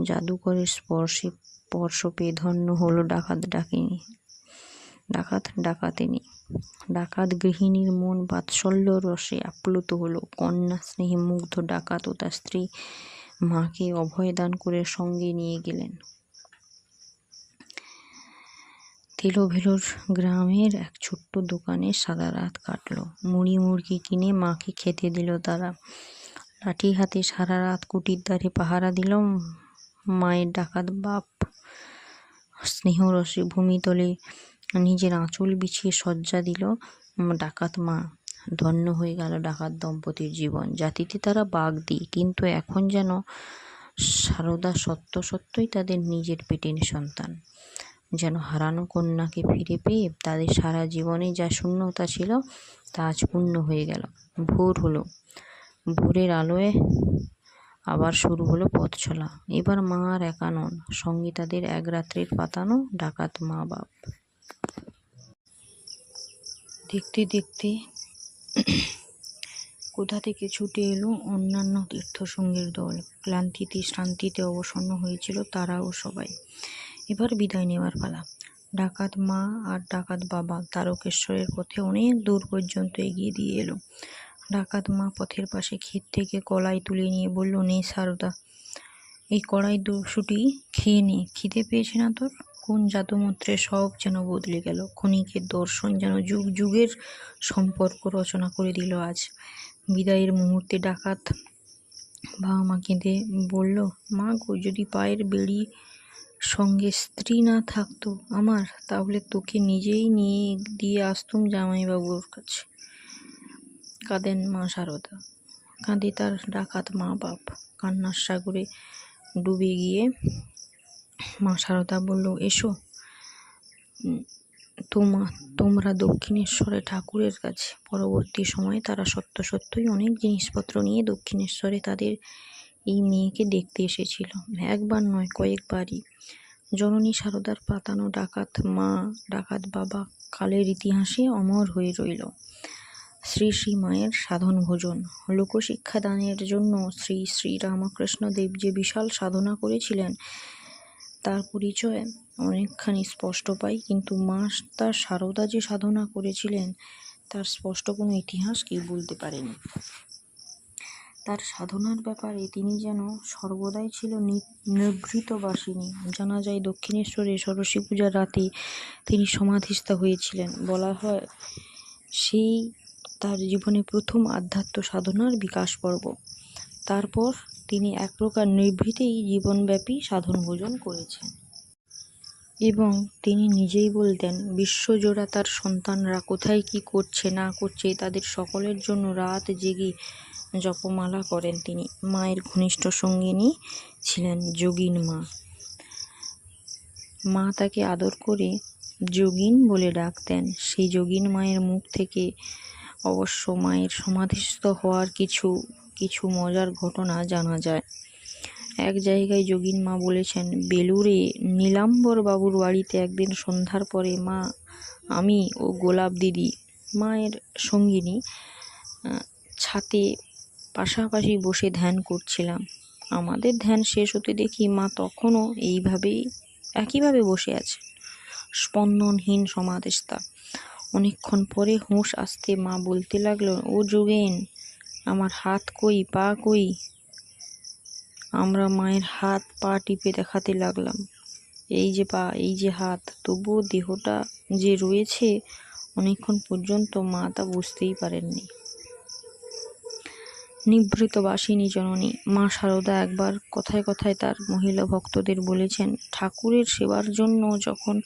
জাদুকরের স্পর্শ পেয়ে ধন্য হলো ডাকাতেনি। ডাকাত গৃহিণীর মন বাৎসল্য রসে আপ্লুত হলো। কন্যা স্নেহে মুগ্ধ ডাকাত ও তার স্ত্রী মাকে অভয় দান করে সঙ্গে নিয়ে গেলেন। তেলোভেলোর গ্রামের এক ছোট্ট দোকানে সারা রাত কাটলো। মুড়ি মুরগি কিনে মাকে খেতে দিল তারা। লাঠি হাতে সারা রাত কুটির দ্বারে পাহারা দিল মায়ের ডাকাত বাপ। স্নেহরসে ভূমিতলে নিজের আঁচল বিছিয়ে শয্যা দিল ডাকাত মা। ধন্য হয়ে গেল ডাকাত দম্পতির জীবন। জাতিতে তারা বাগদি, কিন্তু এখন যেন সারদা সত্যই তাদের নিজের পেটের সন্তান। যেন হারানো কন্যাকে ফিরে পেয়ে তাদের সারা জীবনে যা শূন্যতা ছিল তা আজ পূর্ণ হয়ে গেল। ভোর হলো। ভোরের আলোয় আবার শুরু হলো পথ চলা। এবার মা আর একা নন, সঙ্গে তাদের এক রাত্রের পাতানো ডাকাত মা বাপ। দেখতে দেখতে কোথা থেকে ছুটে এলো অন্যান্য তীর্থসঙ্গীর দল। ক্লান্তিতে শ্রান্তিতে অবসন্ন হয়েছিল তারাও সবাই। এবার বিদায় নেওয়ার পালা। ডাকাত মা আর ডাকাত বাবা তারকেশ্বরের পথে অনেক দূর পর্যন্ত এগিয়ে দিয়ে এলো। ডাকাত মা পথের পাশে ক্ষেত থেকে কলাই তুলে নিয়ে বলল, নে সারদা, এই কড়াই দুশুটি খেয়ে নে। খিদে পেয়েছে না তোর? কোন জাদুমন্ত্রে সব যেন বদলে গেল। ক্ষণিকের দর্শন যেন যুগ যুগের সম্পর্ক রচনা করে দিল আজ। বিদায়ের মুহূর্তে ডাকাত বাবা মা কেঁদে বলল, মা গো, যদি পায়ের বেড়ি সঙ্গে স্ত্রী না থাকতো আমার, তাহলে তোকে নিজেই নিয়ে দিয়ে আসতুম জামাইবাবুর কাছে। কাঁদেন মা সারদা, কাঁদে তার ডাকাত মা বাপ। কান্নার সাগরে ডুবে গিয়ে মা সারদা বলল, এসো তোমরা দক্ষিণেশ্বরে ঠাকুরের কাছে। পরবর্তী সময়ে তারা সত্যই অনেক জিনিসপত্র নিয়ে দক্ষিণেশ্বরে তাদের এই মেয়েকে দেখতে এসেছিল। একবার নয়, কয়েকবারই। জননী সারদার পাতানো ডাকাত মা ডাকাত বাবা কালের ইতিহাসে অমর হয়ে রইল। শ্রী শ্রী মায়ের সাধন ভোজন। লোকশিক্ষা দানের জন্য শ্রী শ্রী রামকৃষ্ণ দেব যে বিশাল সাধনা করেছিলেন তার পরিচয় অনেকখানি স্পষ্ট পাই, কিন্তু মা তার সারদা যে সাধনা করেছিলেন তার স্পষ্ট কোনো ইতিহাস কেউ বলতে পারেনি। তার সাধনার ব্যাপারে তিনি যেন সর্বদাই ছিল নিভৃতবাসিনী। জানা যায় দক্ষিণেশ্বরে ষোড়শী পূজার রাতে তিনি সমাধিস্থ হয়েছিলেন। বলা হয় সেই তার জীবনে প্রথম আধ্যাত্ম সাধনার বিকাশ পর্ব। তারপর তিনি এক প্রকার নিভৃতেই জীবনব্যাপী সাধন ভোজন করেছেন। এবং তিনি নিজেই বলতেন, বিশ্বজোড়া তার সন্তানরা কোথায় কি করছে না করছে তাদের সকলের জন্য রাত জেগে জপমালা করেন তিনি। মায়ের ঘনিষ্ঠ সঙ্গিনী ছিলেন যোগিন মা। মা তাকে আদর করে যোগিন বলে ডাকতেন। সেই যোগিন মায়ের মুখ থেকে অবশ্য মায়ের সমাধিস্থ হওয়ার কিছু মজার ঘটনা জানা যায়। এক জায়গায় যোগিন মা বলেছেন, বেলুড়ে নীলাম্বর বাবুর বাড়িতে একদিন সন্ধ্যার পরে মা, আমি ও গোলাপ দিদি, মায়ের সঙ্গিনী, ছাতে পাশাপাশি বসে ধ্যান করছিলাম। আমাদের ধ্যান শেষ হতে দেখি মা তখনও একইভাবে বসে আছে, স্পন্দনহীন সমাধিস্থা। অনেকক্ষণ পরে হুঁশ আসতে মা বলতে লাগলো, ও যোগেন, আমার হাত কই, পা কই? আমরা মায়ের হাত পা টিপে দেখাতে লাগলাম, এই যে পা, এই যে হাত, তবুও দেহটা যে রয়েছে। অনেকক্ষণ পর্যন্ত মা তা বুঝতেই পারেননি। নিভৃতবাসিনী জননী মা সারদা একবার কথায় কথায় তার মহিলা ভক্তদের বলেছেন, ঠাকুরের সেবার জন্য যখন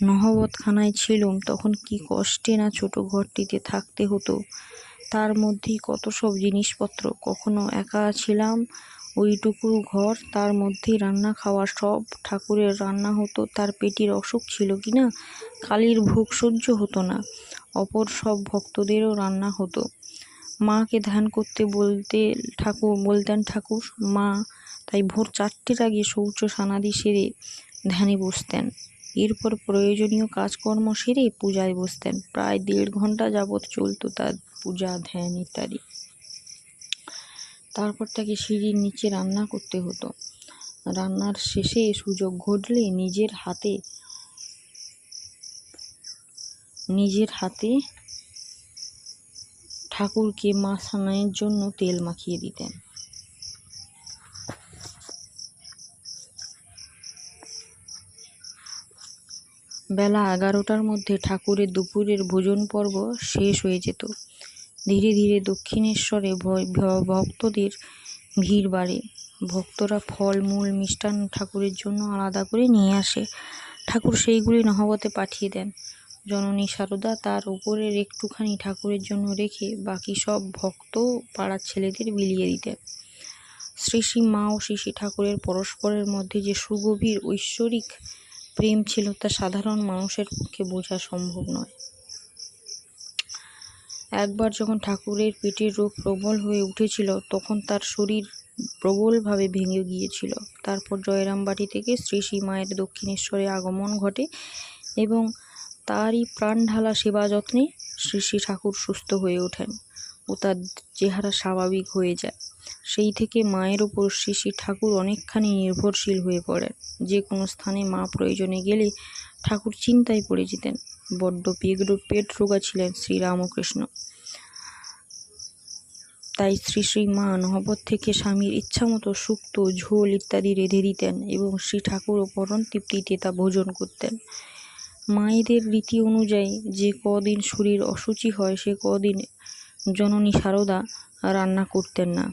নহবতখানায় ছিলুম তখন কি কষ্টে না ছোট ঘরটিতে থাকতে হতো। তার মধ্যেই কত সব জিনিসপত্র। কখনো একা ছিলাম ওইটুকু ঘর, তার মধ্যেই রান্না খাওয়া। সব ঠাকুরের রান্না হতো। তার পেটের অসুখ ছিল কিনা, কালীর ভোগ সহ্য হতো না, অপর সব ভক্তদেরও রান্না হতো। মাকে ধ্যান করতে বলতেন ঠাকুর। মা তাই ভোর 4টের আগে শৌচ সানাদি সেরে ধ্যানে বসতেন। এরপর প্রয়োজনীয় কাজকর্ম সেরে পূজায় বসতেন। প্রায় 1.5 ঘন্টা যাবৎ চলত তার পূজা, ধ্যান ইত্যাদি। তারপর তাকে সিঁড়ির নিচে রান্না করতে হতো। রান্নার শেষে সুযোগ ঘটলে নিজের হাতে ঠাকুরকে মা স্নানের জন্য তেল মাখিয়ে দিতেন। বেলা 11টার মধ্যে ঠাকুরের দুপুরের ভোজন পর্ব শেষ হয়ে যেত। ধীরে ধীরে দক্ষিণেশ্বরে ভক্তদের ভিড় বাড়ে। ভক্তরা ফল, মূল, মিষ্টান্ন ঠাকুরের জন্য আলাদা করে নিয়ে আসে। ঠাকুর সেইগুলি নহবতে পাঠিয়ে দেন। জননী সারদা তার উপরের একটুখানি ঠাকুরের জন্য রেখে বাকি সব ভক্ত পাড়ার ছেলেদের বিলিয়ে দিতেন। শ্রী শ্রী মা ও শ্রী শ্রী ঠাকুরের পরস্পরের মধ্যে যে সুগভীর ঐশ্বরিক প্রেম ছিল তা সাধারণ মানুষের পক্ষে বোঝা সম্ভব নয়। একবার যখন ঠাকুরের পেটের রোগ প্রবল হয়ে উঠেছিল, তখন তার শরীর প্রবলভাবে ভেঙে গিয়েছিল। তারপর জয়রামবাটি থেকে শ্রী শ্রী মায়ের দক্ষিণেশ্বরে আগমন ঘটে এবং তারই প্রাণঢালা সেবা যত্নে শ্রী শ্রী ঠাকুর সুস্থ হয়ে ওঠেন ও তার চেহারা স্বাভাবিক হয়ে যায়। সেই থেকে মায়ের ওপর শ্রী শ্রী ঠাকুর অনেকখানি নির্ভরশীল হয়ে পড়েন। যে কোনো স্থানে মা প্রয়োজনে গেলে ঠাকুর চিন্তায় পড়ে যেতেন। বড্ড পেট রোগা ছিলেন শ্রীরামকৃষ্ণ। তাই শ্রী শ্রী মা নহবত থেকে স্বামীর ইচ্ছামতো শুক্তো, ঝোল ইত্যাদি রেঁধে দিতেন এবং শ্রী ঠাকুরও পরম তৃপ্তিতে তা ভোজন করতেন। মায়েদের রীতি অনুযায়ী যে কদিন শরীর অশুচি হয় সে কদিন জননী সারদা রান্না করতেন না।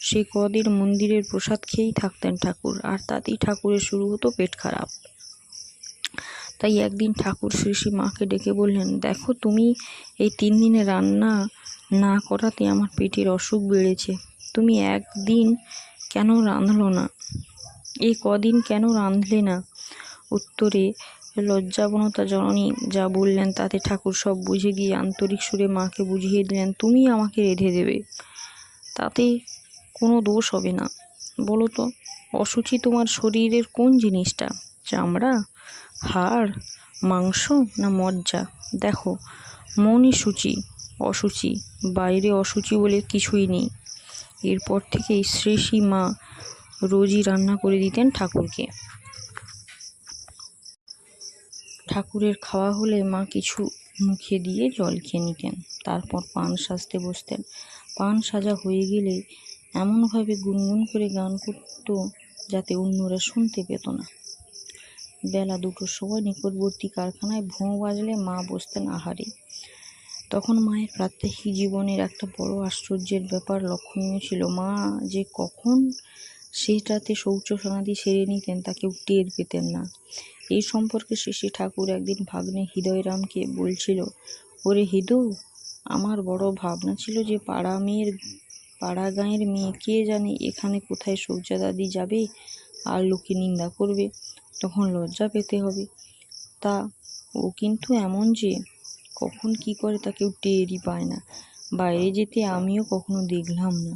সে কদিন মন্দিরের প্রসাদ খেয়েই থাকতেন ঠাকুর, আর তাতেই ঠাকুরের শুরু হতো পেট খারাপ। তাই একদিন ঠাকুর শ্রী শ্রী মাকে ডেকে বললেন, দেখো, তুমি এই 3 দিনে রান্না না করাতে আমার পেটের অসুখ বেড়েছে। তুমি একদিন কেন রাঁধলো না? এই কদিন কেন রাঁধলে না? উত্তরে লজ্জাবনতা জননী যা বললেন তাতে ঠাকুর সব বুঝে গিয়ে আন্তরিক সুরে মাকে বুঝিয়ে দিলেন, তুমি আমাকে রেঁধে দেবে, তাতে কোনো দোষ হবে না। বলো তো, অশুচি তোমার শরীরের কোন জিনিসটা? চামড়া, হাড়, মাংস না মজ্জা? দেখো, মনই অশুচি, বাইরে অশুচি বলে কিছুই নেই। এরপর থেকেই শ্রী শ্রী মা রোজই রান্না করে দিতেন ঠাকুরকে। ঠাকুরের খাওয়া হলে মা কিছু মুখে দিয়ে জল খেয়ে নিতেন। তারপর পান সাজতে বসতেন। পান সাজা হয়ে গেলে এমনভাবে গুনগুন করে গান করত যাতে অন্যরা শুনতে পেত না। বেলা 2টোর সময় নিকটবর্তী কারখানায় ভোঁ বাজলে মা বসতেন আহারে। তখন মায়ের প্রাত্যহিক জীবনের একটা বড় আশ্চর্যের ব্যাপার লক্ষণীয় ছিল। মা যে কখন সেটাতে শৌচ সমাধি সেরে নিতেন তা কেউ টের পেতেন না। এই সম্পর্কে শ্রী শ্রী ঠাকুর একদিন ভাগ্নে হৃদয়রামকে বলছিল, ওরে হৃদু, আমার বড় ভাবনা ছিল যে পাড়া গাঁয়ের মেয়ে কে জানে এখানে কোথায় শৌচাদাদি যাবে আর লোকে নিন্দা করবে, তখন লজ্জা পেতে হবে। তা ও কিন্তু এমন যে কখন কি করে তা কেউ টেরই পায় না। বাইরে যেতে আমিও কখনো দেখলাম না।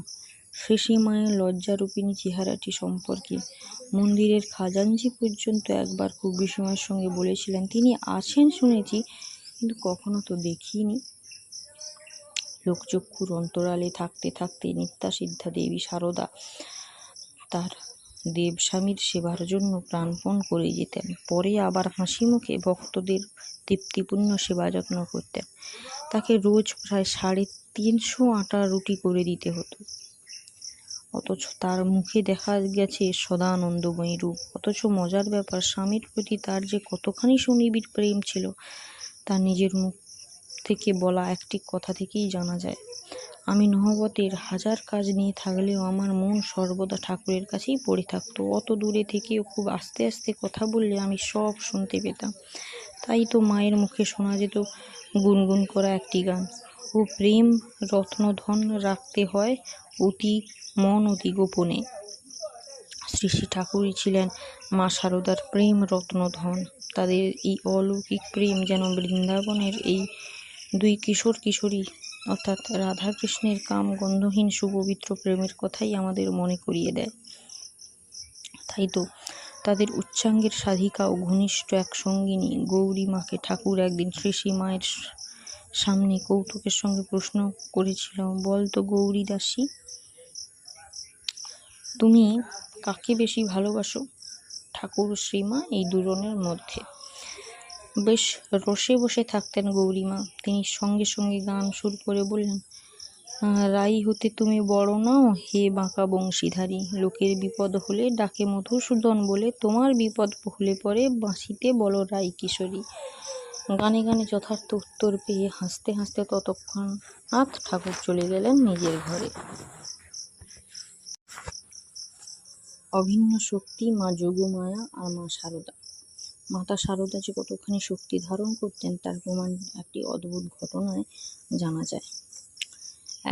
শ্রী শ্রী মায়ের লজ্জারূপিণী চেহারাটি সম্পর্কে মন্দিরের খাজাঞ্চি পর্যন্ত একবার খুব বিস্ময়ের সঙ্গে বলেছিলেন, তিনি আছেন শুনেছি, কিন্তু কখনো তো দেখিনি। লোকচক্ষুর অন্তরালে থাকতে থাকতে নিত্যাসিদ্ধা দেবী সারদা তার দেবস্বামীর সেবার জন্য প্রাণপণ করে যেতেন। পরে আবার হাসি মুখে ভক্তদের তৃপ্তিপূর্ণ সেবা যত্ন করতেন। তাকে রোজ প্রায় 350 আটার রুটি করে দিতে হতো, অথচ তার মুখে দেখা গেছে সদানন্দময়ী রূপ। অথচ মজার ব্যাপার, স্বামীর প্রতি তার যে কতখানি সুনিবিড় প্রেম ছিল তা নিজের মুখ থেকে বলা একটি কথা থেকেই জানা যায়। আমি নহবতের 1000 কাজ নিয়ে থাকলেও আমার মন সর্বদা ঠাকুরের কাছেই পড়ে থাকতো। অত দূরে থেকেও খুব আস্তে আস্তে কথা বললে আমি সব শুনতে পেতাম। তাই তো মায়ের মুখে শোনা যেত গুনগুন করা একটি গান, ও প্রেম রত্নধন রাখতে হয় অতি গোপনে। শ্রী শ্রী ঠাকুরই ছিলেন মা সারদার প্রেম রত্নধন। তাদের এই অলৌকিক প্রেম যেন বৃন্দাবনের এই 2 কিশোর কিশোরী অর্থাৎ রাধাকৃষ্ণের কাম গন্ধহীন সুপবিত্র প্রেমের কথাই আমাদের মনে করিয়ে দেয়। তাই তো তাদের উচ্চাঙ্গের সাধিকা ও ঘনিষ্ঠ এক সঙ্গিনী গৌরী মাকে ঠাকুর একদিন শ্রী মায়ের সামনে কৌতুকের সঙ্গে প্রশ্ন করেছিল, বল তো গৌরী দাসী, তুমি কাকে বেশি ভালোবাসো? ঠাকুর ও শ্রীমা এই দুজনের মধ্যে বেশ রসে বসে থাকতেন গৌরীমা। তিনি সঙ্গে সঙ্গে গান সুর করে বললেন, রাই হতে তুমি বড় নাও হে বাঁকা বংশীধারী, লোকের বিপদ হলে ডাকে মধুসূদন বলে, তোমার বিপদ হলে পরে বাঁশিতে বলো রাই কিশোরী। গানে গানে যথার্থ উত্তর পেয়ে হাসতে হাসতে ততক্ষণাৎ ঠাকুর চলে গেলেন নিজের ঘরে। অভিন্ন শক্তি মা যোগমায়া আর মা শারদা। মাতা শারদা যে কতখানি শক্তি ধারণ করতেন তার প্রমাণ একটি অদ্ভুত ঘটনায় জানা যায়।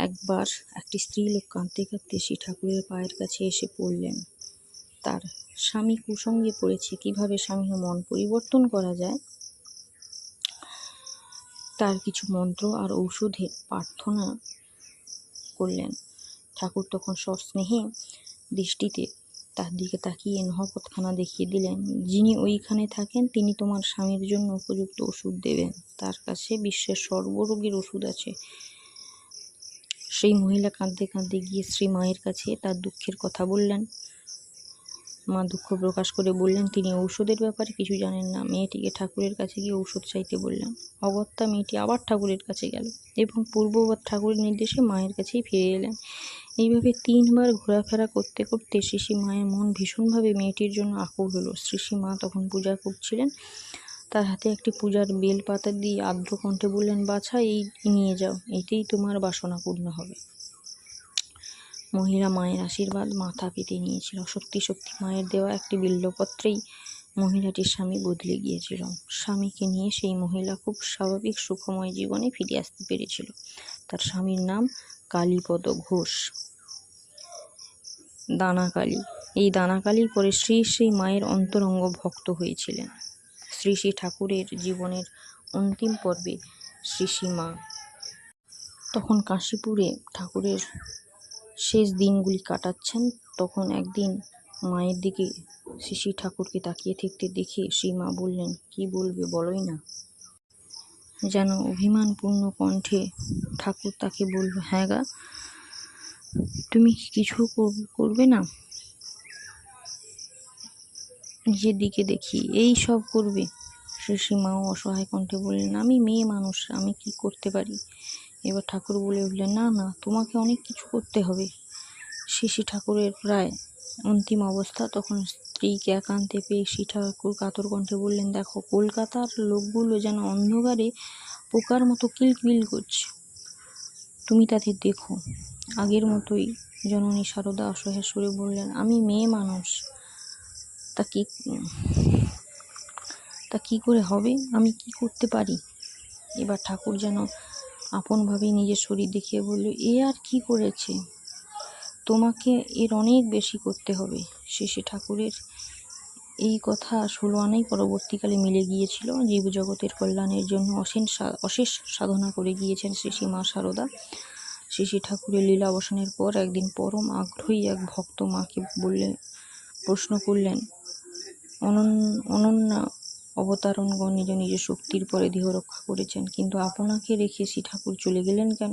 একবার একটি স্ত্রীলোক কাঁদতে কাঁদতে শ্রী ঠাকুরের পায়ের কাছে এসে পড়লেন। তার স্বামী কুসঙ্গে পড়েছে, কিভাবে স্বামীর মন পরিবর্তন করা যায় তার কিছু মন্ত্র আর ঔষধের প্রার্থনা করলেন। ঠাকুর তখন সস্নেহে দৃষ্টিতে তার দিকে তাকিয়ে নহবতখানা দেখিয়ে দিলেন, যিনি ওইখানে থাকেন তিনি তোমার স্বামীর জন্য উপযুক্ত ওষুধ দেবেন, তার কাছে বিশ্বের সর্বরোগের ওষুধ আছে। সেই মহিলা কাঁদতে কাঁদতে গিয়ে শ্রী মায়ের কাছে তার দুঃখের কথা বললেন। মা দুঃখ প্রকাশ করে বললেন, তিনি ঔষধের ব্যাপারে কিছু জানেন না। মেয়েটিকে ঠাকুরের কাছে গিয়ে ঔষধ চাইতে বললেন। অগত্যা মেয়েটি আবার ঠাকুরের কাছে গেল এবং পূর্ববৎ ঠাকুরের নির্দেশে মায়ের কাছেই ফিরে এলেন। এইভাবে 3 বার ঘোরাফেরা করতে করতে শ্রী মায়ের মন ভীষণভাবে মেয়েটির জন্য আকুল হলো। শ্রী মা তখন পূজা করছিলেন। তার হাতে একটি পূজার বেল পাতা দিয়ে আর্দ্র কণ্ঠে বললেন, বাছা, এই নিয়ে যাও, এতেই তোমার বাসনা পূর্ণ হবে। মহিলা মায়ের আশীর্বাদ মাথা পেতে নিয়েছিল। সত্যি সত্যি মায়ের দেওয়া একটি বিল্বপত্রেই মহিলাটির স্বামী বদলে গিয়েছিল। স্বামীকে নিয়ে সেই মহিলা খুব স্বাভাবিক সুখময় জীবনে ফিরে আসতে পেরেছিল। তার স্বামীর নাম কালীপদ ঘোষ, দানাকালী। এই দানাকালীর পরে শ্রী মায়ের অন্তরঙ্গ ভক্ত হয়েছিলেন। শ্রী ঠাকুরের জীবনের অন্তিম পর্বে শ্রী মা তখন কাশীপুরে ঠাকুরের শেষ দিনগুলি কাটাচ্ছেন। তখন একদিন মায়ের দিকে শ্রী ঠাকুরকে তাকিয়ে থাকতে দেখে শ্রী মা বললেন, কি বলবে বলোই না। যেন অভিমানপূর্ণ কণ্ঠে ঠাকুর তাকে বলল, হ্যাঁ গা, তুমি কিছু করবে না? নিজের দিকে দেখি এই সব করবে? শ্রী মাও অসহায় কণ্ঠে বললেন, আমি মেয়ে মানুষ, আমি কি করতে পারি? এবার ঠাকুর বলে উঠলেন, না না, তোমাকে অনেক কিছু করতে হবে। শ্রী ঠাকুরের প্রায় অন্তিম অবস্থা। তখন স্ত্রীকে একান্তে পেয়ে শ্রী ঠাকুর কাতর কণ্ঠে বললেন, দেখো, কলকাতার লোকগুলো যেন অন্ধকারে পোকার মতো কিলকিল করছে, তুমি তাদের দেখো। আগের মতোই জননী শারদা অসহায় সুরে বললেন, আমি মেয়ে মানুষ, তা কি করে হবে? আমি কি করতে পারি? এবার ঠাকুর যেন আপনভাবেই নিজের শরীর দেখিয়ে বলল, এ আর কি করেছে, তোমাকে এর অনেক বেশি করতে হবে। শ্রী ঠাকুরের এই কথা 16 আনাই পরবর্তীকালে মিলে গিয়েছিল। জীবজগতের কল্যাণের জন্য অশেষ সাধনা করে গিয়েছেন শ্রী মা শারদা। শ্রী ঠাকুরের লীলা অবসানের পর একদিন পরম আগ্রহী এক ভক্ত মাকে প্রশ্ন করলেন, অনন্যা অবতারণগণ নিজ নিজ শক্তির পরে দেহ রক্ষা করেছেন, কিন্তু আপনাকে রেখে শ্রী ঠাকুর চলে গেলেন কেন?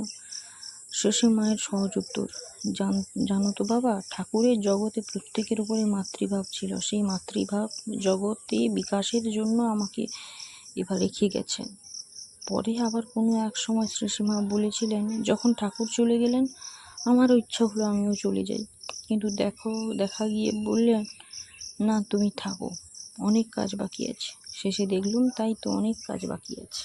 শ্রী মায়ের সহজ উত্তর, জানো তো বাবা, ঠাকুরের জগতে প্রত্যেকের উপরে মাতৃভাব ছিল। সেই মাতৃভাব জগতে বিকাশের জন্য আমাকে এবার রেখে গেছেন। পরে আবার কোনো এক সময় শ্রী মা বলেছিলেন, যখন ঠাকুর চলে গেলেন আমারও ইচ্ছা হলো আমিও চলে যাই, কিন্তু দেখা গিয়ে বললেন, না, তুমি থাকো, অনেক কাজ বাকি আছে। শেষে দেখলুম তাই তো, অনেক কাজ বাকি আছে।